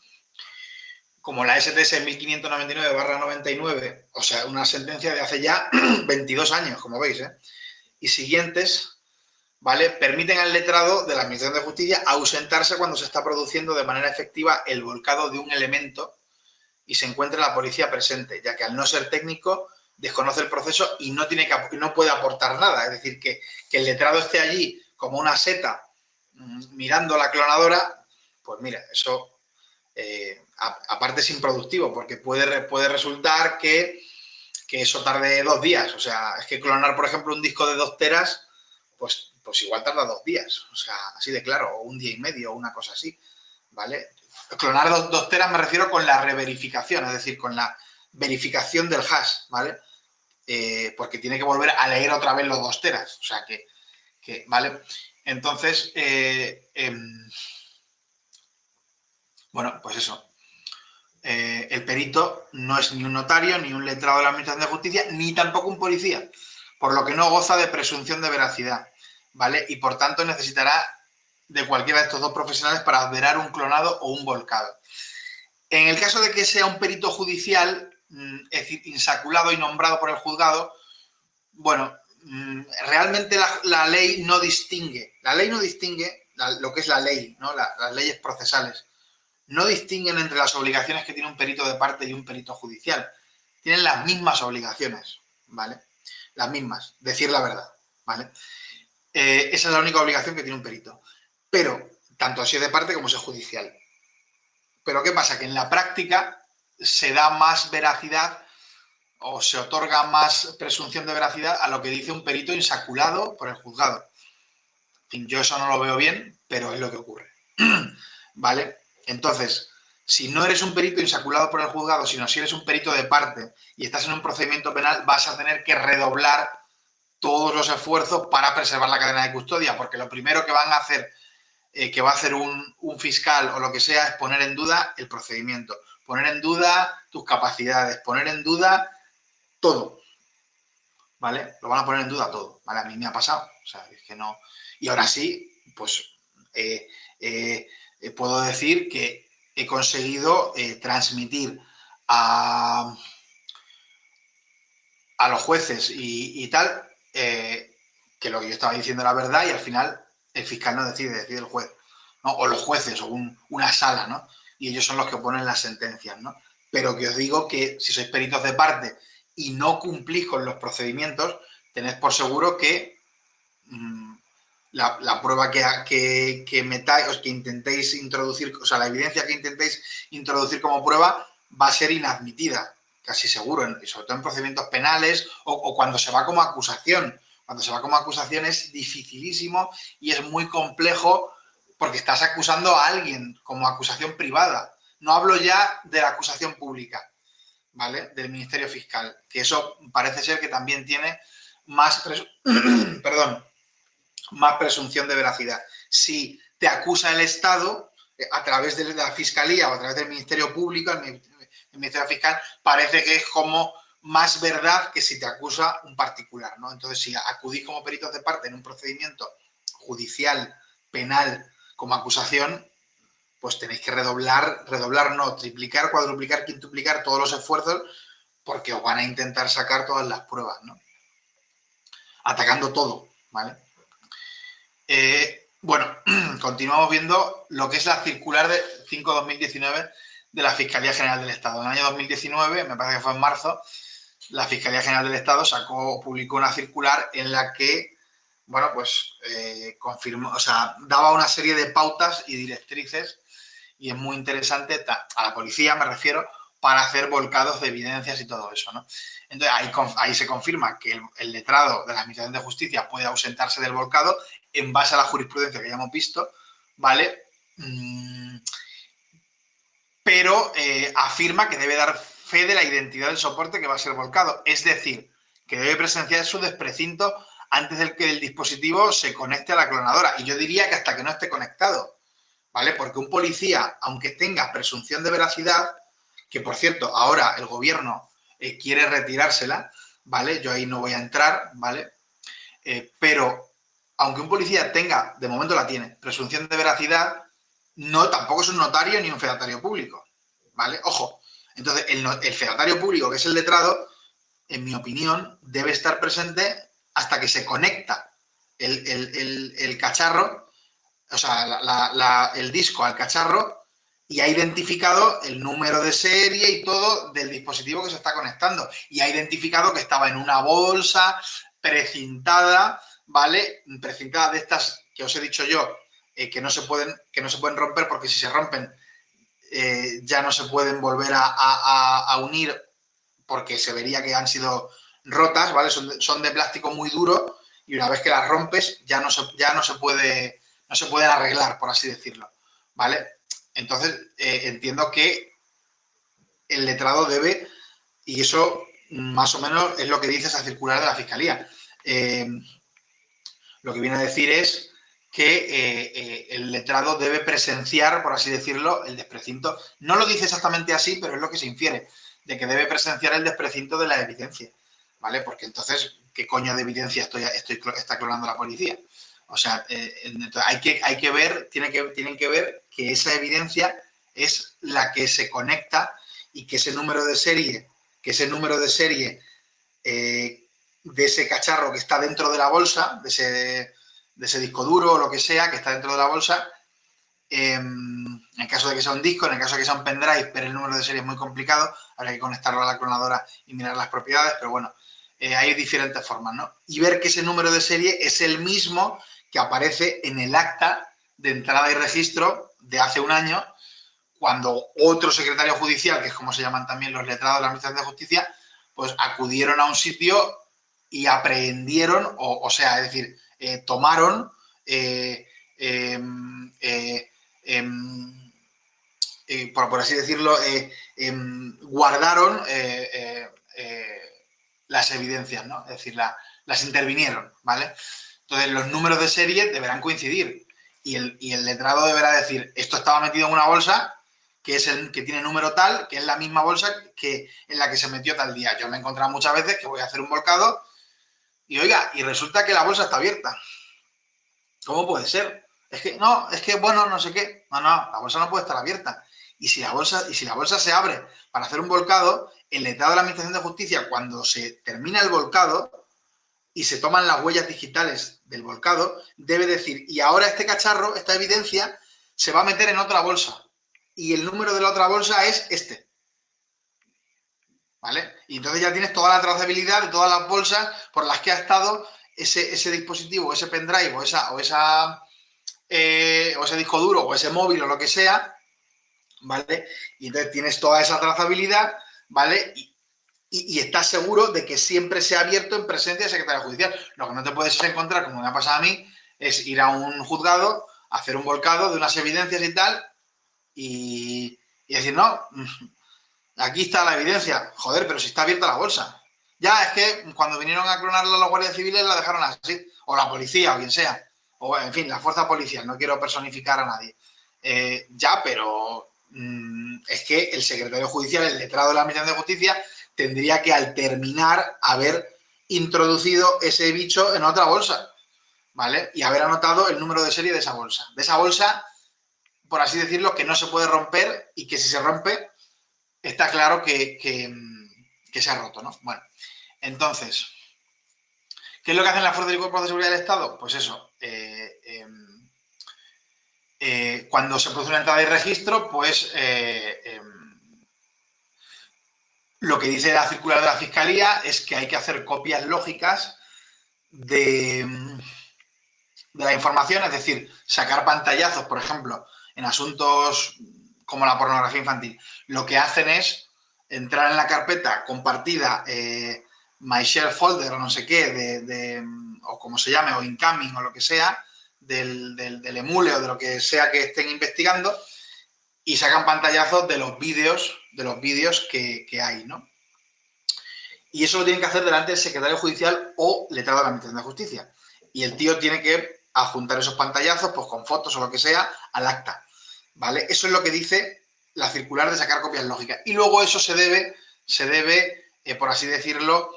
Como la STS 1599/99, o sea, una sentencia de hace ya 22 años, como veis, y siguientes, ¿vale? Permiten al letrado de la Administración de Justicia ausentarse cuando se está produciendo de manera efectiva el volcado de un elemento y se encuentra la policía presente, ya que al no ser técnico desconoce el proceso y no puede aportar nada. Es decir, que el letrado esté allí como una seta mirando la clonadora, pues mira, eso aparte es improductivo, porque puede resultar que eso tarde 2 días. O sea, es que clonar, por ejemplo, un disco de 2 teras, pues igual tarda 2 días. O sea, así de claro, o 1 día y medio, o una cosa así, ¿vale? Clonar 2 teras me refiero con la reverificación, es decir, con la verificación del hash, ¿vale? Porque tiene que volver a leer otra vez los 2 teras. O sea, que ¿vale? Entonces, bueno, pues eso. El perito no es ni un notario, ni un letrado de la Administración de Justicia, ni tampoco un policía, por lo que no goza de presunción de veracidad, ¿vale? Y por tanto necesitará de cualquiera de estos dos profesionales para adverar un clonado o un volcado. En el caso de que sea un perito judicial, es decir, insaculado y nombrado por el juzgado, bueno, realmente la ley no distingue. La ley no distingue lo que es la ley, ¿no? Las leyes procesales. No distinguen entre las obligaciones que tiene un perito de parte y un perito judicial. Tienen las mismas obligaciones, ¿vale? Las mismas, decir la verdad, ¿vale? Esa es la única obligación que tiene un perito. Pero, tanto si es de parte como si es judicial. Pero ¿qué pasa? Que en la práctica se da más veracidad o se otorga más presunción de veracidad a lo que dice un perito insaculado por el juzgado. En fin, yo eso no lo veo bien, pero es lo que ocurre. ¿Vale? Entonces, si no eres un perito insaculado por el juzgado, sino si eres un perito de parte y estás en un procedimiento penal, vas a tener que redoblar todos los esfuerzos para preservar la cadena de custodia, porque lo primero que van a hacer, que va a hacer un fiscal o lo que sea, es poner en duda el procedimiento, poner en duda tus capacidades, poner en duda todo, ¿vale? Lo van a poner en duda todo, ¿vale? A mí me ha pasado, o sea, es que no... Y ahora sí, pues puedo decir que he conseguido transmitir a los jueces y tal, que lo que yo estaba diciendo era verdad y al final el fiscal no decide el juez, ¿no? O los jueces o una sala, ¿no? Y ellos son los que ponen las sentencias, ¿no? Pero que os digo que si sois peritos de parte y no cumplís con los procedimientos, tened por seguro que la prueba que metáis o que intentéis introducir, o sea, la evidencia que intentéis introducir como prueba va a ser inadmitida, casi seguro, y sobre todo en procedimientos penales o cuando se va como acusación. Cuando se va como acusación es dificilísimo y es muy complejo porque estás acusando a alguien como acusación privada. No hablo ya de la acusación pública, ¿vale? Del Ministerio Fiscal, que eso parece ser que también tiene más, más presunción de veracidad. Si te acusa el Estado a través de la Fiscalía o a través del Ministerio Público, el Ministerio Fiscal, parece que es como más verdad que si te acusa un particular, ¿no? Entonces, si acudís como peritos de parte en un procedimiento judicial, penal, como acusación, pues tenéis que redoblar no, triplicar, cuadruplicar, quintuplicar todos los esfuerzos porque os van a intentar sacar todas las pruebas, ¿no? Atacando todo, ¿vale? Bueno, continuamos viendo lo que es la circular de 5/2019 de la Fiscalía General del Estado. En el año 2019, me parece que fue en marzo, la Fiscalía General del Estado publicó una circular en la que, bueno, pues confirmó, o sea, daba una serie de pautas y directrices, y es muy interesante, a la policía me refiero, para hacer volcados de evidencias y todo eso, ¿no? Entonces, ahí se confirma que el letrado de la Administración de Justicia puede ausentarse del volcado en base a la jurisprudencia que ya hemos visto, ¿vale? Pero afirma que debe dar fe de la identidad del soporte que va a ser volcado. Es decir, que debe presenciar su desprecinto antes de que el dispositivo se conecte a la clonadora. Y yo diría que hasta que no esté conectado, ¿vale? Porque un policía, aunque tenga presunción de veracidad, que por cierto, ahora el gobierno quiere retirársela, ¿vale? Yo ahí no voy a entrar, ¿vale? Pero aunque un policía tenga, de momento la tiene, presunción de veracidad, no, tampoco es un notario ni un fedatario público, ¿vale? Ojo, entonces el fedatario público, que es el letrado, en mi opinión, debe estar presente hasta que se conecta el cacharro, o sea, el disco al cacharro, y ha identificado el número de serie y todo del dispositivo que se está conectando. Y ha identificado que estaba en una bolsa precintada, ¿vale? Precintada de estas que os he dicho yo, que no se pueden romper, porque si se rompen ya no se pueden volver a unir, porque se vería que han sido rotas, ¿vale? Son de plástico muy duro, y una vez que las rompes ya no se pueden arreglar, por así decirlo, ¿vale? Entonces, entiendo que el letrado debe, y eso más o menos es lo que dice esa circular de la Fiscalía. Lo que viene a decir es que el letrado debe presenciar, por así decirlo, el desprecinto. No lo dice exactamente así, pero es lo que se infiere, de que debe presenciar el desprecinto de la evidencia, ¿vale? Porque entonces, ¿qué coño de evidencia está clonando la policía? O sea, hay que ver, tienen que ver que esa evidencia es la que se conecta, y que ese número de serie de ese cacharro que está dentro de la bolsa, de ese disco duro o lo que sea, que está dentro de la bolsa, en caso de que sea un disco, en el caso de que sea un pendrive, pero el número de serie es muy complicado, habrá que conectarlo a la clonadora y mirar las propiedades, pero bueno, hay diferentes formas, ¿no? Y ver que ese número de serie es el mismo que aparece en el acta de entrada y registro de hace un año, cuando otro secretario judicial, que es como se llaman también los letrados de la Administración de Justicia, pues acudieron a un sitio y aprehendieron, o sea, es decir, tomaron, por así decirlo, guardaron las evidencias, ¿no? Es decir, las intervinieron, ¿vale? Entonces, los números de serie deberán coincidir, y el letrado deberá decir, esto estaba metido en una bolsa que es el que tiene número tal, que es la misma bolsa que en la que se metió tal día. Yo me he encontrado muchas veces que voy a hacer un volcado y, oiga, y resulta que la bolsa está abierta. ¿Cómo puede ser? Bueno, no sé qué. No, la bolsa no puede estar abierta. Y si la bolsa se abre para hacer un volcado, el letrado de la Administración de Justicia, cuando se termina el volcado y se toman las huellas digitales del volcado, debe decir, y ahora este cacharro, esta evidencia, se va a meter en otra bolsa. Y el número de la otra bolsa es este. ¿Vale? Y entonces ya tienes toda la trazabilidad de todas las bolsas por las que ha estado ese dispositivo, ese pendrive, o ese disco duro, o ese móvil, o lo que sea, ¿vale? Y entonces tienes toda esa trazabilidad, ¿vale? Y estás seguro de que siempre se ha abierto en presencia del secretario judicial. Lo que no te puedes encontrar, como me ha pasado a mí, es ir a un juzgado, hacer un volcado de unas evidencias y tal, y decir, no, aquí está la evidencia. Joder, pero si está abierta la bolsa. Ya, es que cuando vinieron a clonarla los guardias civiles la dejaron así. O la policía, o quien sea. O, en fin, la fuerza policial. No quiero personificar a nadie. Ya, pero es que el secretario judicial, el letrado de la Administración de Justicia, tendría que, al terminar, haber introducido ese bicho en otra bolsa, ¿vale? Y haber anotado el número de serie de esa bolsa. De esa bolsa, por así decirlo, que no se puede romper, y que si se rompe, está claro que se ha roto, ¿no? Bueno, entonces, ¿qué es lo que hacen las fuerzas y cuerpos de seguridad del Estado? Pues eso, cuando se produce una entrada y registro, pues lo que dice la circular de la Fiscalía es que hay que hacer copias lógicas de la información, es decir, sacar pantallazos, por ejemplo, en asuntos como la pornografía infantil. Lo que hacen es entrar en la carpeta compartida, My Share Folder o no sé qué, o como se llame, o Incoming o lo que sea, del emule o de lo que sea que estén investigando y sacan pantallazos de los vídeos que hay, ¿no? Y eso lo tienen que hacer delante del secretario judicial o letrado de la Administración de Justicia. Y el tío tiene que adjuntar esos pantallazos, pues con fotos o lo que sea, al acta, ¿vale? Eso es lo que dice la circular de sacar copias lógicas. Y luego eso se debe por así decirlo,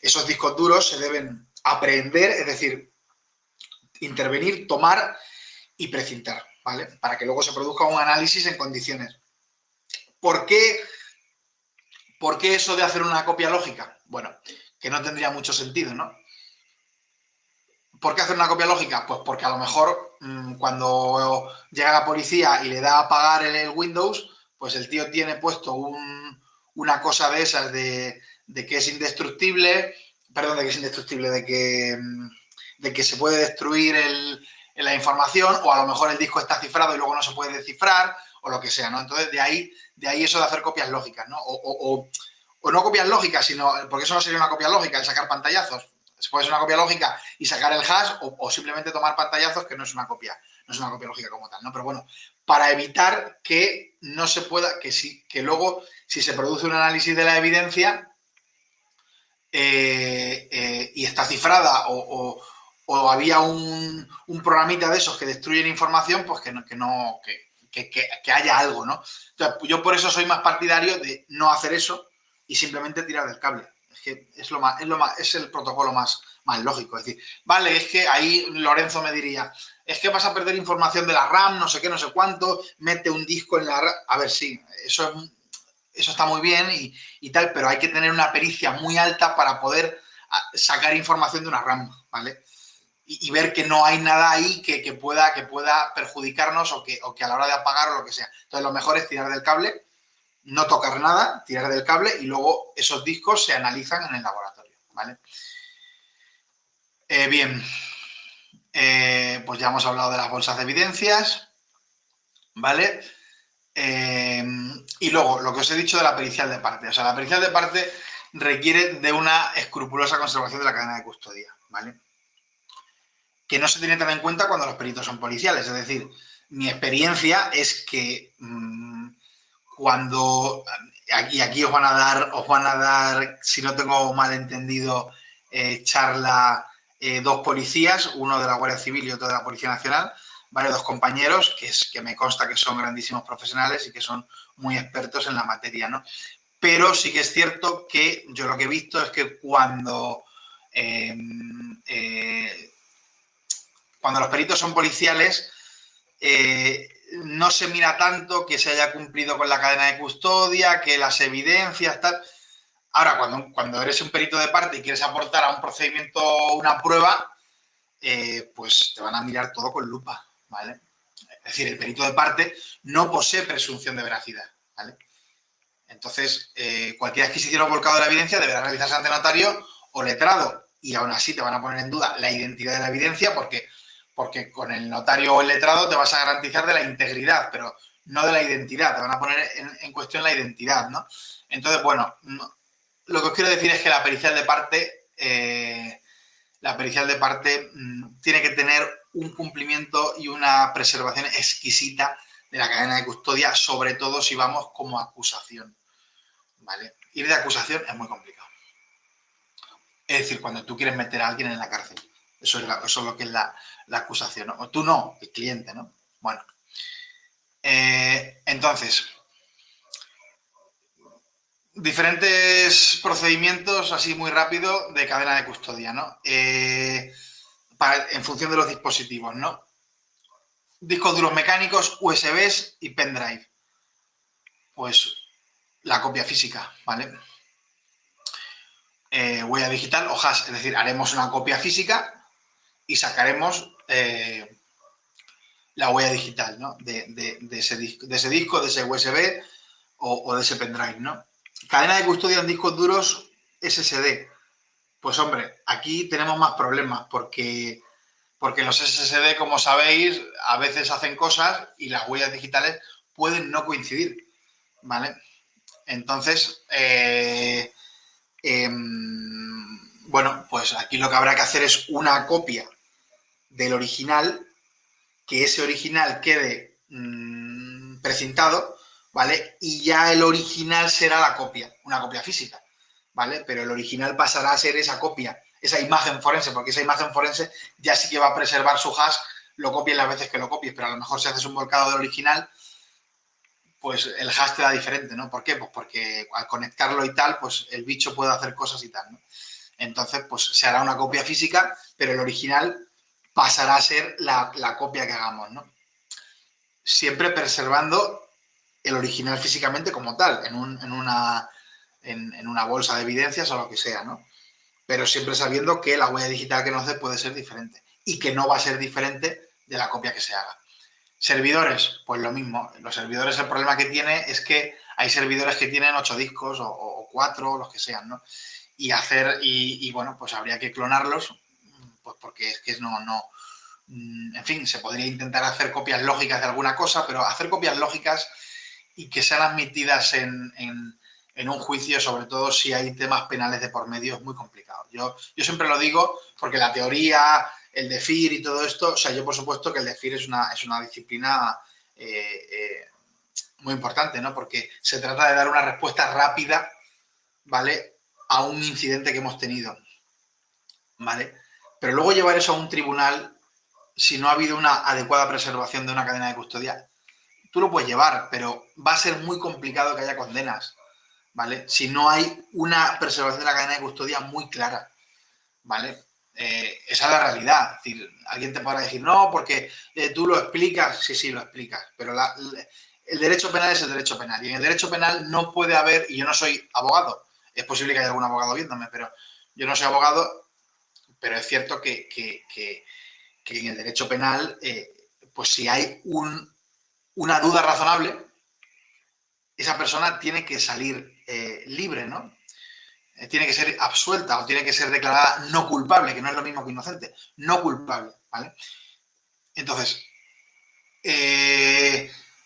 esos discos duros se deben apreender, es decir, intervenir, tomar y precintar, ¿vale? Para que luego se produzca un análisis en condiciones. ¿Por qué eso de hacer una copia lógica? Bueno, que no tendría mucho sentido, ¿no? ¿Por qué hacer una copia lógica? Pues porque a lo mejor cuando llega la policía y le da a apagar el Windows, pues el tío tiene puesto una cosa de esas de que es indestructible, perdón, de que es indestructible, de que se puede destruir la información, o a lo mejor el disco está cifrado y luego no se puede descifrar, o lo que sea, ¿no? Entonces, de ahí eso de hacer copias lógicas, ¿no? O no copias lógicas, sino, porque eso no sería una copia lógica, el sacar pantallazos. Se puede ser una copia lógica y sacar el hash, o simplemente tomar pantallazos, que no es una copia lógica como tal, ¿no? Pero bueno, para evitar que no se pueda, que luego, si se produce un análisis de la evidencia y está cifrada o había un programita de esos que destruyen información, pues que haya algo, ¿no? Entonces, yo por eso soy más partidario de no hacer eso y simplemente tirar del cable. Es que es el protocolo más lógico. Es decir, vale, es que ahí Lorenzo me diría, es que vas a perder información de la RAM, no sé qué, no sé cuánto, mete un disco en la RAM. A ver, sí, eso está muy bien y tal, pero hay que tener una pericia muy alta para poder sacar información de una RAM, ¿vale? Y ver que no hay nada ahí que pueda perjudicarnos o que a la hora de apagar o lo que sea. Entonces, lo mejor es tirar del cable, no tocar nada, tirar del cable y luego esos discos se analizan en el laboratorio, ¿vale? Bien, pues ya hemos hablado de las bolsas de evidencias, ¿vale? Y luego, lo que os he dicho de la pericial de parte. O sea, la pericial de parte requiere de una escrupulosa conservación de la cadena de custodia, ¿vale? Que no se tiene tan en cuenta cuando los peritos son policiales. Es decir, mi experiencia es que cuando aquí os van a dar, si no tengo mal entendido, charla dos policías, uno de la Guardia Civil y otro de la Policía Nacional, ¿vale? Dos compañeros que me consta que son grandísimos profesionales y que son muy expertos en la materia, ¿no? Pero sí que es cierto que yo lo que he visto es que cuando los peritos son policiales, no se mira tanto que se haya cumplido con la cadena de custodia, que las evidencias, tal. Ahora, cuando eres un perito de parte y quieres aportar a un procedimiento una prueba, pues te van a mirar todo con lupa, ¿vale? Es decir, el perito de parte no posee presunción de veracidad, ¿vale? Entonces, cualquier adquisición o volcado de la evidencia deberá realizarse ante notario o letrado, y aún así te van a poner en duda la identidad de la evidencia porque con el notario o el letrado te vas a garantizar de la integridad, pero no de la identidad, te van a poner en cuestión la identidad, ¿no? Entonces, bueno, lo que os quiero decir es que la pericial de parte tiene que tener un cumplimiento y una preservación exquisita de la cadena de custodia, sobre todo si vamos como acusación, ¿vale? Ir de acusación es muy complicado. Es decir, cuando tú quieres meter a alguien en la cárcel, eso es lo que es la acusación, ¿no? Tú no, el cliente, ¿no? Bueno, entonces, diferentes procedimientos así muy rápido de cadena de custodia, ¿no? En función de los dispositivos, ¿no? Discos duros mecánicos, USBs y pendrive. Pues la copia física, ¿vale? Huella digital o hash, es decir, haremos una copia física y sacaremos la huella digital, ¿no? De ese disco, de ese USB o de ese pendrive, ¿no? Cadena de custodia en discos duros SSD. Pues hombre, aquí tenemos más problemas porque los SSD, como sabéis, a veces hacen cosas y las huellas digitales pueden no coincidir, ¿vale? Entonces, bueno, pues aquí lo que habrá que hacer es una copia del original, que ese original quede precintado, ¿vale? Y ya el original será la copia, una copia física, ¿vale? Pero el original pasará a ser esa copia, esa imagen forense, porque esa imagen forense ya sí que va a preservar su hash, lo copies las veces que lo copies, pero a lo mejor si haces un volcado del original, pues el hash te da diferente, ¿no? ¿Por qué? Pues porque al conectarlo y tal, pues el bicho puede hacer cosas y tal, ¿no? Entonces, pues se hará una copia física, pero el original pasará a ser la copia que hagamos, ¿no? Siempre preservando el original físicamente como tal, en una bolsa de evidencias o lo que sea, ¿no? Pero siempre sabiendo que la huella digital que nos dé puede ser diferente y que no va a ser diferente de la copia que se haga. Servidores, pues lo mismo. Los servidores, el problema que tiene es que hay servidores que tienen 8 discos o 4, o los que sean, ¿no? Y bueno, pues habría que clonarlos, pues porque es que en fin, se podría intentar hacer copias lógicas de alguna cosa, pero hacer copias lógicas y que sean admitidas en un juicio, sobre todo si hay temas penales de por medio, es muy complicado. Yo siempre lo digo porque la teoría, el DEFIR y todo esto, o sea, yo por supuesto que el DEFIR es una disciplina muy importante, ¿no? Porque se trata de dar una respuesta rápida, ¿vale?, a un incidente que hemos tenido, ¿vale? Pero luego llevar eso a un tribunal, si no ha habido una adecuada preservación de una cadena de custodia, tú lo puedes llevar, pero va a ser muy complicado que haya condenas, ¿vale? Si no hay una preservación de la cadena de custodia muy clara, ¿vale? Esa es la realidad. Es decir, alguien te podrá decir, no, porque tú lo explicas. Sí, lo explicas, pero el derecho penal es el derecho penal. Y en el derecho penal no puede haber, y yo no soy abogado, es posible que haya algún abogado viéndome, pero yo no soy abogado, pero es cierto que en el derecho penal, pues si hay una duda razonable, esa persona tiene que salir libre, ¿no? Tiene que ser absuelta o tiene que ser declarada no culpable, que no es lo mismo que inocente, no culpable, ¿vale? Entonces,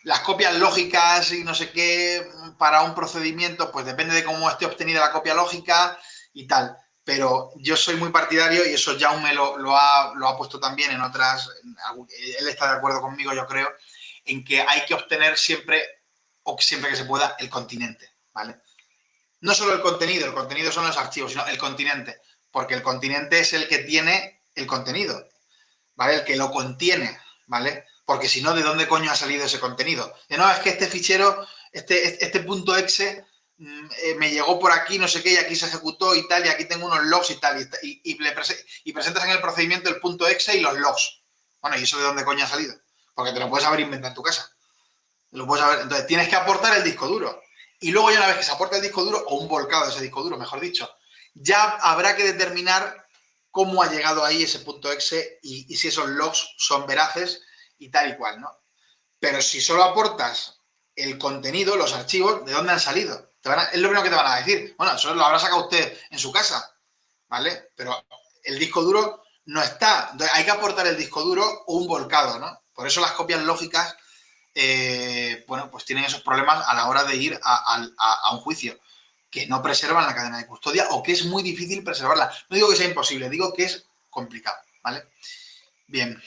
las copias lógicas y no sé qué para un procedimiento, pues depende de cómo esté obtenida la copia lógica y tal. Pero yo soy muy partidario, y eso Jaume lo ha puesto también en otras, él está de acuerdo conmigo, yo creo, en que hay que obtener siempre, o siempre que se pueda, el continente, ¿vale? No solo el contenido son los archivos, sino el continente, porque el continente es el que tiene el contenido, ¿vale? El que lo contiene, ¿vale? Porque si no, ¿de dónde coño ha salido ese contenido? No, es que este fichero, este punto .exe me llegó por aquí, no sé qué, y aquí se ejecutó y tal, y aquí tengo unos logs y tal, y presentas en el procedimiento el punto .exe y los logs. Bueno, ¿y eso de dónde coño ha salido? Porque te lo puedes haber inventado en tu casa. Lo puedes haber. Entonces, tienes que aportar el disco duro. Y luego ya una vez que se aporta el disco duro, o un volcado de ese disco duro, mejor dicho, ya habrá que determinar cómo ha llegado ahí ese punto .exe y si esos logs son veraces y tal y cual, ¿no? Pero si solo aportas el contenido, los archivos, ¿de dónde han salido? Es lo primero que te van a decir. Bueno, eso lo habrá sacado usted en su casa, ¿vale? Pero el disco duro no está. Entonces, hay que aportar el disco duro o un volcado, ¿no? Por eso las copias lógicas, bueno, pues tienen esos problemas a la hora de ir a un juicio, que no preservan la cadena de custodia o que es muy difícil preservarla. No digo que sea imposible, digo que es complicado, ¿vale? Bien.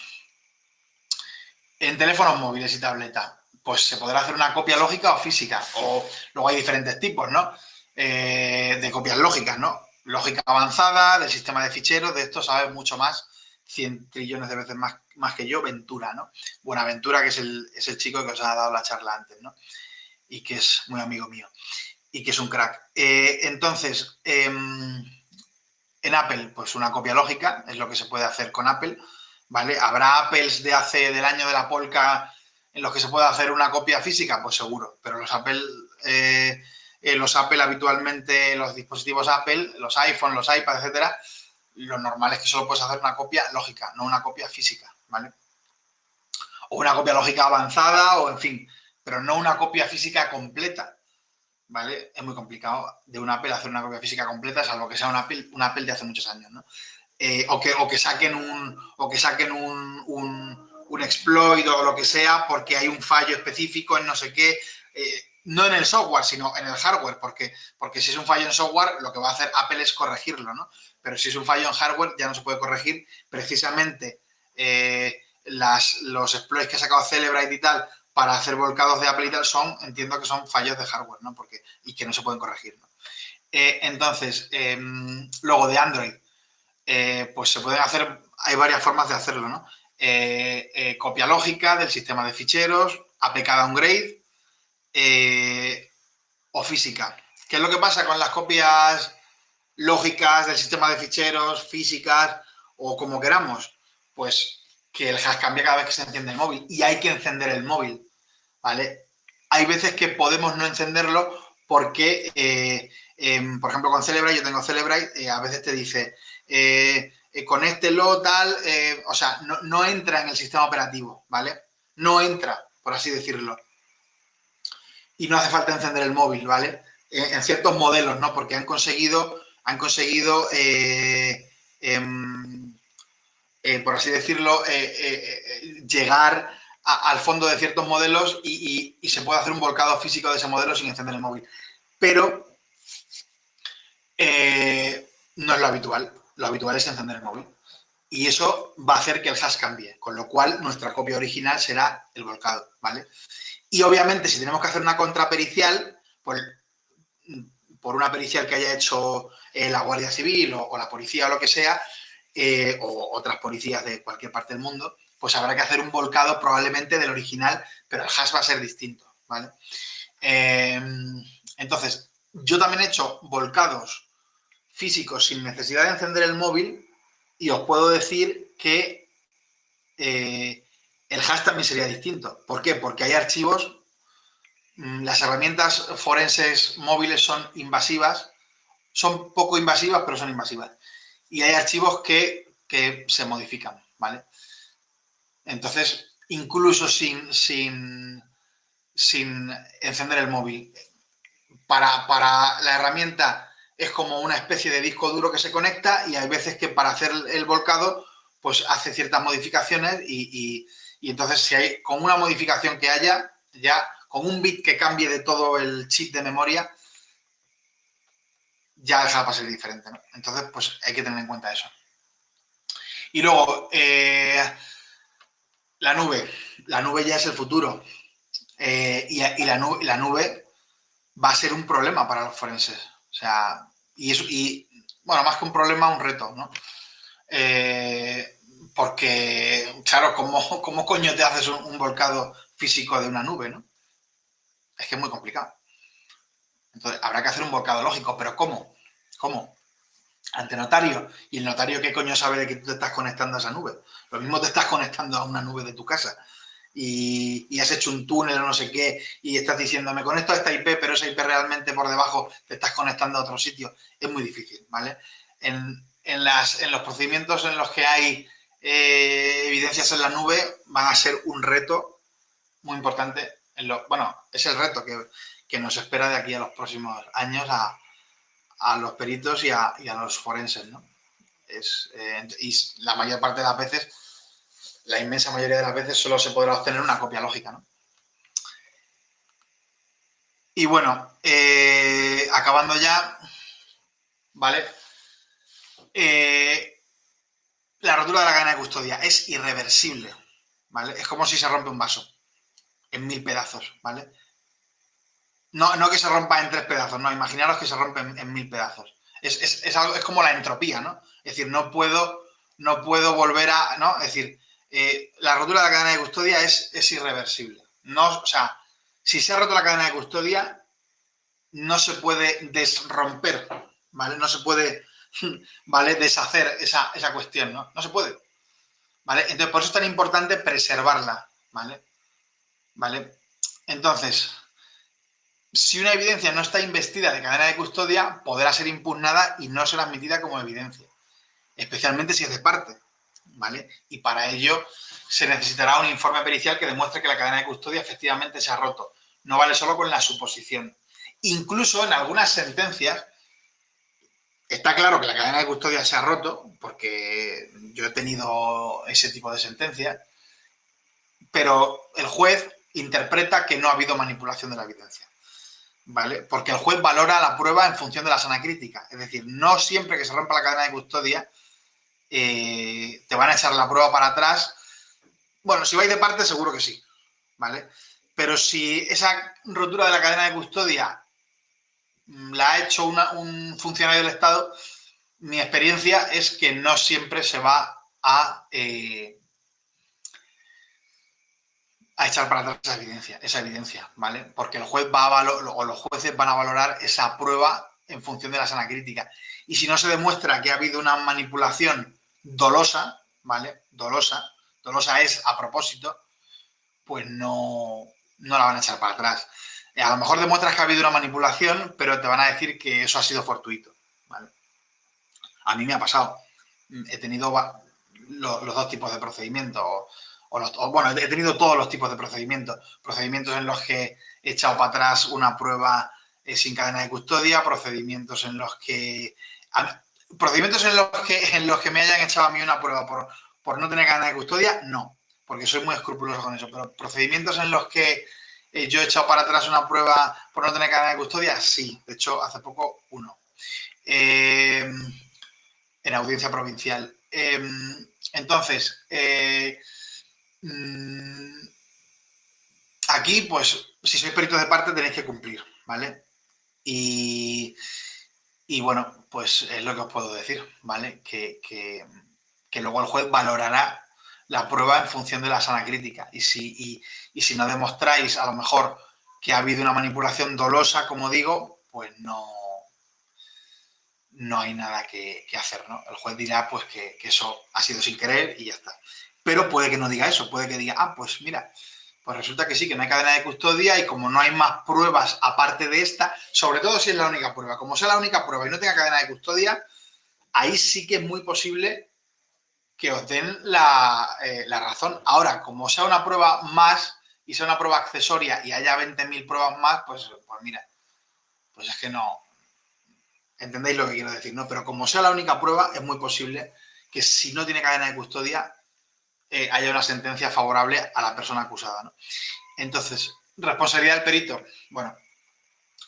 En teléfonos móviles y tabletas, pues se podrá hacer una copia lógica o física, o luego hay diferentes tipos, ¿no? De copias lógicas, ¿no? Lógica avanzada, del sistema de ficheros, de esto sabes mucho más, 100 trillones de veces más que yo, Ventura, ¿no? Buenaventura, que es el chico que os ha dado la charla antes, ¿no? Y que es muy amigo mío y que es un crack. Entonces, en Apple, pues una copia lógica es lo que se puede hacer con Apple, ¿vale? ¿Habrá Apples del año de la Polka en los que se puede hacer una copia física? Pues seguro, pero los Apple habitualmente, los dispositivos Apple, los iPhone, los iPad, etcétera, lo normal es que solo puedes hacer una copia lógica, no una copia física, ¿vale? O una copia lógica avanzada, o en fin, pero no una copia física completa, ¿vale? Es muy complicado de un Apple hacer una copia física completa, salvo que sea un Apple de hace muchos años, ¿no? O que saquen un exploit o lo que sea porque hay un fallo específico en no sé qué, no en el software, sino en el hardware, porque si es un fallo en software, lo que va a hacer Apple es corregirlo, ¿no? Pero si es un fallo en hardware, ya no se puede corregir precisamente los exploits que ha sacado Celebrite y tal para hacer volcados de Apple y tal entiendo que son fallos de hardware, ¿no? Y que no se pueden corregir, ¿no? Entonces, luego de Android, pues se pueden hacer, hay varias formas de hacerlo, ¿no? Copia lógica del sistema de ficheros, APK downgrade o física. ¿Qué es lo que pasa con las copias lógicas del sistema de ficheros, físicas o como queramos? Pues que el hash cambia cada vez que se enciende el móvil y hay que encender el móvil, ¿vale? Hay veces que podemos no encenderlo porque, por ejemplo, con Celebrite, yo tengo Celebrite, a veces te dice, conéctelo, tal, o sea, no entra en el sistema operativo, ¿vale? No entra, por así decirlo. Y no hace falta encender el móvil, ¿vale? En ciertos modelos, ¿no? Porque han conseguido por así decirlo, llegar al fondo de ciertos modelos y se puede hacer un volcado físico de ese modelo sin encender el móvil. Pero no es lo habitual. Lo habitual es encender el móvil. Y eso va a hacer que el hash cambie, con lo cual nuestra copia original será el volcado, ¿vale? Y obviamente, si tenemos que hacer una contrapericial, pues por una pericial que haya hecho la Guardia Civil o la policía o lo que sea, o otras policías de cualquier parte del mundo, pues habrá que hacer un volcado probablemente del original, pero el hash va a ser distinto, ¿vale? Entonces, yo también he hecho volcados físicos sin necesidad de encender el móvil y os puedo decir que el hash también sería distinto. ¿Por qué? Porque hay archivos, las herramientas forenses móviles son invasivas, son poco invasivas, pero son invasivas. Y hay archivos que se modifican, ¿vale? Entonces, incluso sin encender el móvil, para la herramienta es como una especie de disco duro que se conecta y hay veces que para hacer el volcado pues hace ciertas modificaciones y entonces si hay con una modificación que haya, ya con un bit que cambie de todo el chip de memoria, ya deja de ser diferente, ¿no? Entonces, pues hay que tener en cuenta eso. Y luego, la nube. La nube ya es el futuro. Y la nube va a ser un problema para los forenses. O sea, bueno, más que un problema, un reto, ¿no? Porque, claro, ¿cómo coño te haces un volcado físico de una nube, no? Es que es muy complicado. Entonces, habrá que hacer un volcado lógico, pero ¿cómo? ¿Cómo? Ante notario. ¿Y el notario qué coño sabe de que tú te estás conectando a esa nube? Lo mismo te estás conectando a una nube de tu casa y has hecho un túnel o no sé qué y estás diciendo, me conecto a esta IP, pero esa IP realmente por debajo te estás conectando a otro sitio. Es muy difícil, ¿vale? En los procedimientos en los que hay evidencias en la nube van a ser un reto muy importante. Bueno, es el reto que nos espera de aquí a los próximos años a los peritos y a los forenses, ¿no? Y la mayor parte de las veces, la inmensa mayoría de las veces, solo se podrá obtener una copia lógica, ¿no? Y bueno, acabando ya, ¿vale? La rotura de la cadena de custodia es irreversible, ¿vale? Es como si se rompe un vaso en 1000 pedazos, ¿vale? No que se rompa en 3 pedazos, no, imaginaros que se rompe en 1000 pedazos. Es como la entropía, ¿no? Es decir, no puedo volver a, ¿no? Es decir, la rotura de la cadena de custodia es irreversible. No, o sea, si se ha roto la cadena de custodia, no se puede desromper, ¿vale? No se puede, ¿vale? Deshacer esa cuestión, ¿no? No se puede, ¿vale? Entonces, por eso es tan importante preservarla, ¿vale? ¿Vale? Entonces, si una evidencia no está investida de cadena de custodia, podrá ser impugnada y no ser admitida como evidencia, especialmente si es de parte, ¿vale? Y para ello se necesitará un informe pericial que demuestre que la cadena de custodia efectivamente se ha roto. No vale solo con la suposición. Incluso en algunas sentencias está claro que la cadena de custodia se ha roto, porque yo he tenido ese tipo de sentencias, pero el juez interpreta que no ha habido manipulación de la evidencia, ¿vale? Porque el juez valora la prueba en función de la sana crítica. Es decir, no siempre que se rompa la cadena de custodia te van a echar la prueba para atrás. Bueno, si vais de parte seguro que sí, ¿vale? Pero si esa rotura de la cadena de custodia la ha hecho un funcionario del Estado, mi experiencia es que no siempre se va a echar para atrás esa evidencia, ¿vale? Porque el juez o los jueces van a valorar esa prueba en función de la sana crítica. Y si no se demuestra que ha habido una manipulación dolosa, ¿vale? Dolosa es a propósito, pues no la van a echar para atrás. A lo mejor demuestras que ha habido una manipulación, pero te van a decir que eso ha sido fortuito, ¿vale? A mí me ha pasado. He tenido los dos tipos de procedimientos, bueno, he tenido todos los tipos de procedimientos. Procedimientos en los que he echado para atrás una prueba sin cadena de custodia, procedimientos en los que me hayan echado a mí una prueba por no tener cadena de custodia, no, porque soy muy escrupuloso con eso. Pero procedimientos en los que yo he echado para atrás una prueba por no tener cadena de custodia, sí. De hecho, hace poco uno. En audiencia provincial. Entonces, aquí, pues, si sois peritos de parte tenéis que cumplir, ¿vale? Y bueno, pues es lo que os puedo decir, ¿vale? Que luego el juez valorará la prueba en función de la sana crítica. Y si no demostráis, a lo mejor, que ha habido una manipulación dolosa, como digo, pues no hay nada que hacer, ¿no? El juez dirá pues que eso ha sido sin querer y ya está. Pero puede que no diga eso, puede que diga, pues mira, pues resulta que sí, que no hay cadena de custodia y como no hay más pruebas aparte de esta, sobre todo si es la única prueba, como sea la única prueba y no tenga cadena de custodia, ahí sí que es muy posible que os den la razón. Ahora, como sea una prueba más y sea una prueba accesoria y haya 20.000 pruebas más, pues mira, pues es que no, entendéis lo que quiero decir, ¿no? Pero como sea la única prueba, es muy posible que si no tiene cadena de custodia haya una sentencia favorable a la persona acusada, ¿no? Entonces, responsabilidad del perito. Bueno,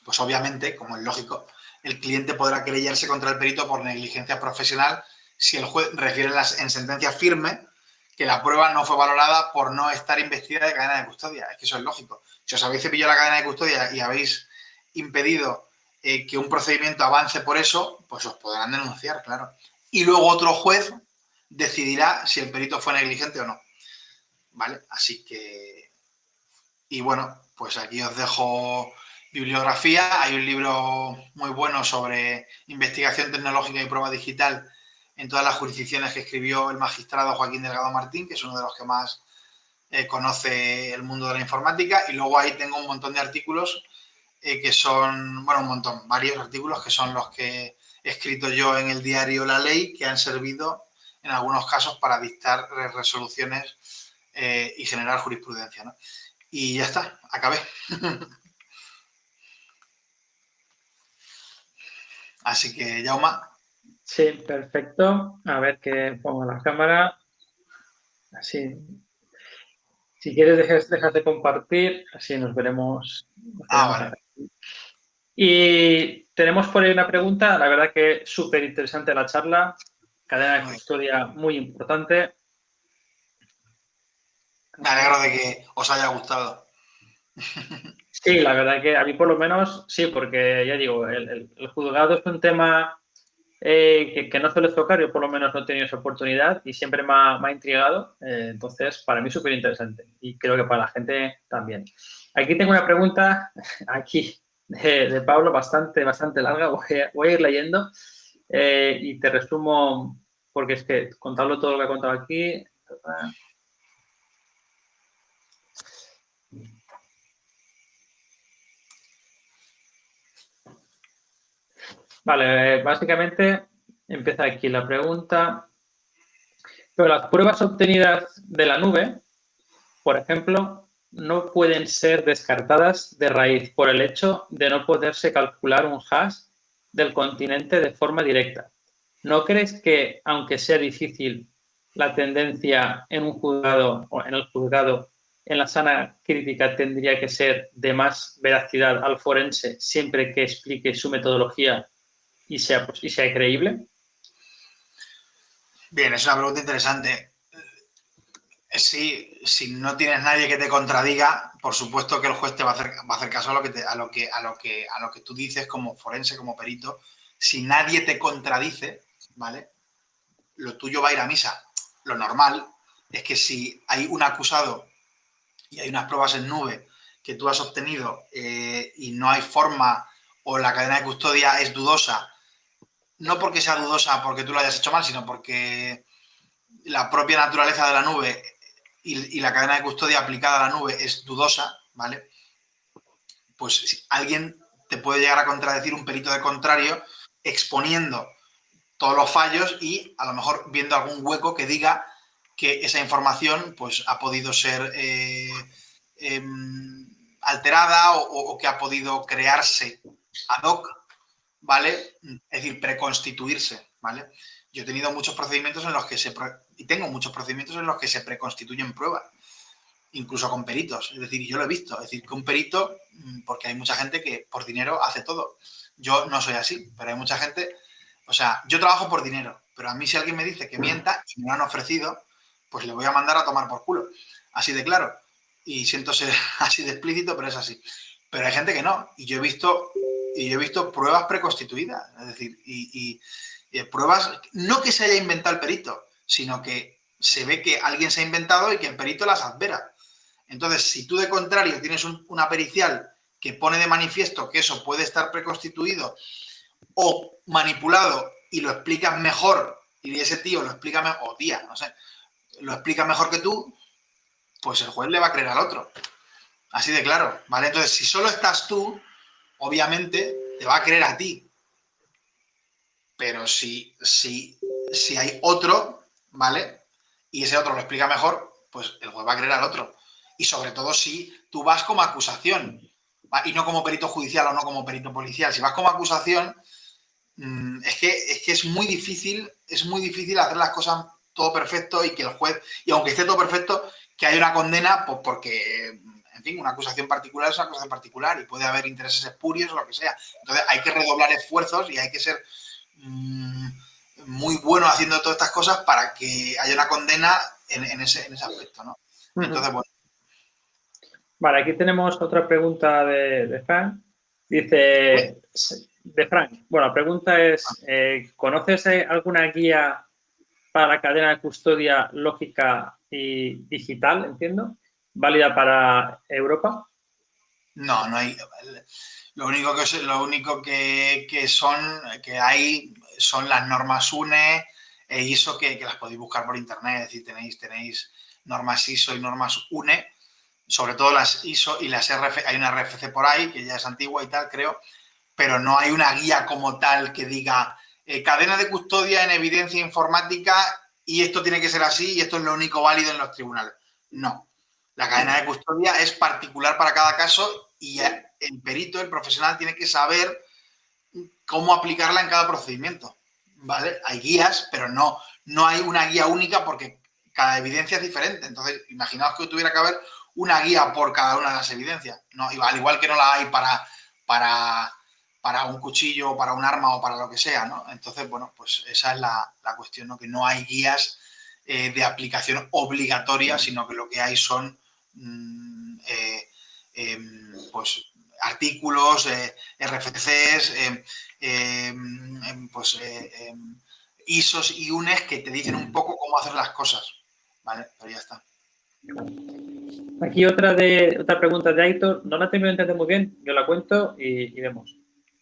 pues obviamente, como es lógico, el cliente podrá querellarse contra el perito por negligencia profesional si el juez refiere en sentencia firme que la prueba no fue valorada por no estar investida de cadena de custodia. Es que eso es lógico. Si os habéis cepillado la cadena de custodia y habéis impedido que un procedimiento avance por eso, pues os podrán denunciar, claro. Y luego otro juez decidirá si el perito fue negligente o no. ¿Vale? Así que... Y bueno, pues aquí os dejo bibliografía. Hay un libro muy bueno sobre investigación tecnológica y prueba digital en todas las jurisdicciones que escribió el magistrado Joaquín Delgado Martín, que es uno de los que más conoce el mundo de la informática. Y luego ahí tengo un montón de artículos que son, bueno, varios artículos que son los que he escrito yo en el diario La Ley, que han servido en algunos casos para dictar resoluciones y generar jurisprudencia, ¿no? Y ya está, acabé. Así que, Jauma. Sí, perfecto. A ver que pongo la cámara. Así. Si quieres, dejas de compartir, así nos veremos. Vale. Y tenemos por ahí una pregunta, la verdad que súper interesante la charla. Cadena de custodia muy importante. Me alegro de que os haya gustado. Sí, la verdad que a mí por lo menos sí, porque ya digo, el juzgado es un tema que no suele tocar, yo por lo menos no he tenido esa oportunidad y siempre me ha intrigado, entonces para mí súper interesante y creo que para la gente también. Aquí tengo una pregunta aquí de Pablo bastante larga, voy a ir leyendo y te resumo porque es que contarlo todo lo que he contado aquí... Vale, básicamente empieza aquí la pregunta. Pero las pruebas obtenidas de la nube, por ejemplo, no pueden ser descartadas de raíz por el hecho de no poderse calcular un hash del continente de forma directa. ¿No crees que, aunque sea difícil, la tendencia en un juzgado o en el juzgado en la sana crítica tendría que ser de más veracidad al forense siempre que explique su metodología y sea creíble? Bien, es una pregunta interesante. Sí, si no tienes nadie que te contradiga, por supuesto que el juez te va a hacer caso a lo que tú dices como forense, como perito. Si nadie te contradice, ¿vale? Lo tuyo va a ir a misa. Lo normal es que si hay un acusado y hay unas pruebas en nube que tú has obtenido y no hay forma o la cadena de custodia es dudosa, no porque sea dudosa porque tú lo hayas hecho mal, sino porque la propia naturaleza de la nube y la cadena de custodia aplicada a la nube es dudosa, ¿vale? Pues si alguien te puede llegar a contradecir, un perito de contrario, exponiendo todos los fallos y a lo mejor viendo algún hueco que diga que esa información pues ha podido ser alterada o que ha podido crearse ad hoc, ¿vale? Es decir, preconstituirse, ¿vale? Yo he tenido muchos procedimientos en los que y tengo muchos procedimientos en los que se preconstituyen pruebas, incluso con peritos. Es decir, yo lo he visto. Es decir, que un perito, porque hay mucha gente que por dinero hace todo. Yo no soy así, pero hay mucha gente. O sea, yo trabajo por dinero, pero a mí si alguien me dice que mienta y me lo han ofrecido, pues le voy a mandar a tomar por culo. Así de claro. Y siento ser así de explícito, pero es así. Pero hay gente que no. Y yo he visto pruebas preconstituidas. Es decir, pruebas, no que se haya inventado el perito, sino que se ve que alguien se ha inventado y que el perito las advera. Entonces, si tú de contrario tienes una pericial que pone de manifiesto que eso puede estar preconstituido o manipulado y lo explicas mejor, y ese tío lo explica mejor, o tía, no sé, lo explica mejor que tú, pues el juez le va a creer al otro. Así de claro, ¿vale? Entonces, si solo estás tú, obviamente te va a creer a ti. Pero si hay otro, ¿vale? Y ese otro lo explica mejor, pues el juez va a creer al otro. Y sobre todo si tú vas como acusación, ¿va? Y no como perito judicial o no como perito policial. Si vas como acusación, es que es muy difícil hacer las cosas todo perfecto y que el juez, y aunque esté todo perfecto, que haya una condena, pues porque, en fin, una acusación particular es una acusación particular y puede haber intereses espurios o lo que sea. Entonces hay que redoblar esfuerzos y hay que ser muy bueno haciendo todas estas cosas para que haya una condena en ese aspecto, ¿no? Entonces, bueno. Vale, aquí tenemos otra pregunta de Frank. Dice, de Frank, bueno, la pregunta es, ¿conoces alguna guía para la cadena de custodia lógica y digital, entiendo, válida para Europa? No, no hay. Lo único que hay son las normas UNE e ISO que las podéis buscar por internet. Es decir, tenéis normas ISO y normas UNE, sobre todo las ISO y las RF. Hay una RFC por ahí que ya es antigua y tal, creo, pero no hay una guía como tal que diga cadena de custodia en evidencia informática y esto tiene que ser así y esto es lo único válido en los tribunales. No. La cadena de custodia es particular para cada caso y el perito, el profesional, tiene que saber cómo aplicarla en cada procedimiento. ¿Vale? Hay guías, pero no hay una guía única porque cada evidencia es diferente. Entonces, imaginaos que tuviera que haber una guía por cada una de las evidencias. No, al igual que no la hay para un cuchillo, para un arma o para lo que sea, ¿no? Entonces, bueno, pues esa es la cuestión, ¿no? Que no hay guías de aplicación obligatoria, sino que lo que hay son pues artículos, RFCs, pues ISOs y UNES que te dicen un poco cómo hacer las cosas, ¿vale? Pero ya está. Aquí otra pregunta de Aitor, no la tengo que entender muy bien, yo la cuento y vemos.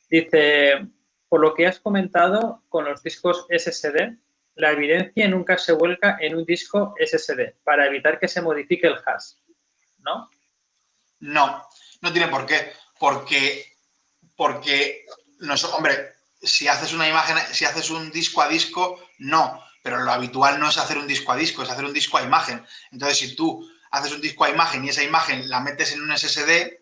Dice, por lo que has comentado con los discos SSD, la evidencia nunca se vuelca en un disco SSD para evitar que se modifique el hash, ¿no? No tiene por qué, porque hombre, si haces una imagen, si haces un disco a disco, no, pero lo habitual no es hacer un disco a disco, es hacer un disco a imagen. Entonces, si tú haces un disco a imagen y esa imagen la metes en un SSD,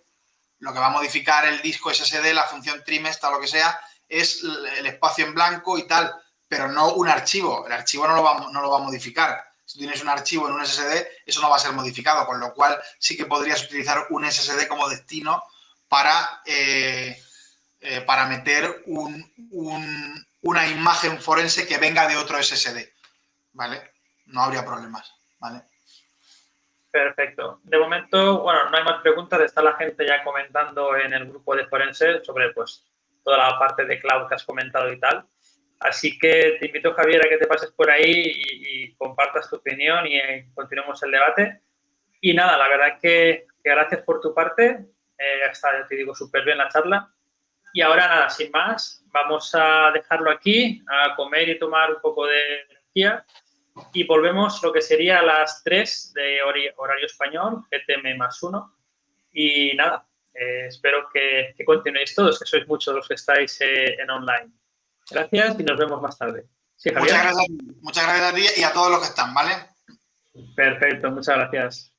lo que va a modificar el disco SSD, la función trimestre o lo que sea, es el espacio en blanco y tal, pero no un archivo. El archivo no lo va a modificar. Si tienes un archivo en un SSD, eso no va a ser modificado, con lo cual sí que podrías utilizar un SSD como destino para meter una imagen forense que venga de otro SSD. ¿vale? No habría problemas, ¿vale? Perfecto. De momento, bueno, no hay más preguntas. Está la gente ya comentando en el grupo de Forense sobre, pues, toda la parte de cloud que has comentado y tal. Así que te invito, Javier, a que te pases por ahí y compartas tu opinión y continuemos el debate. Y nada, la verdad que gracias por tu parte. Está, te digo, súper bien la charla. Y ahora nada, sin más, vamos a dejarlo aquí, a comer y tomar un poco de energía y volvemos lo que sería a las 3 de horario español, GTM +1. Y nada, espero que continuéis todos, que sois muchos los que estáis en online. Gracias y nos vemos más tarde. ¿Sí, Javier? Muchas gracias a ti y a todos los que están, ¿vale? Perfecto, muchas gracias.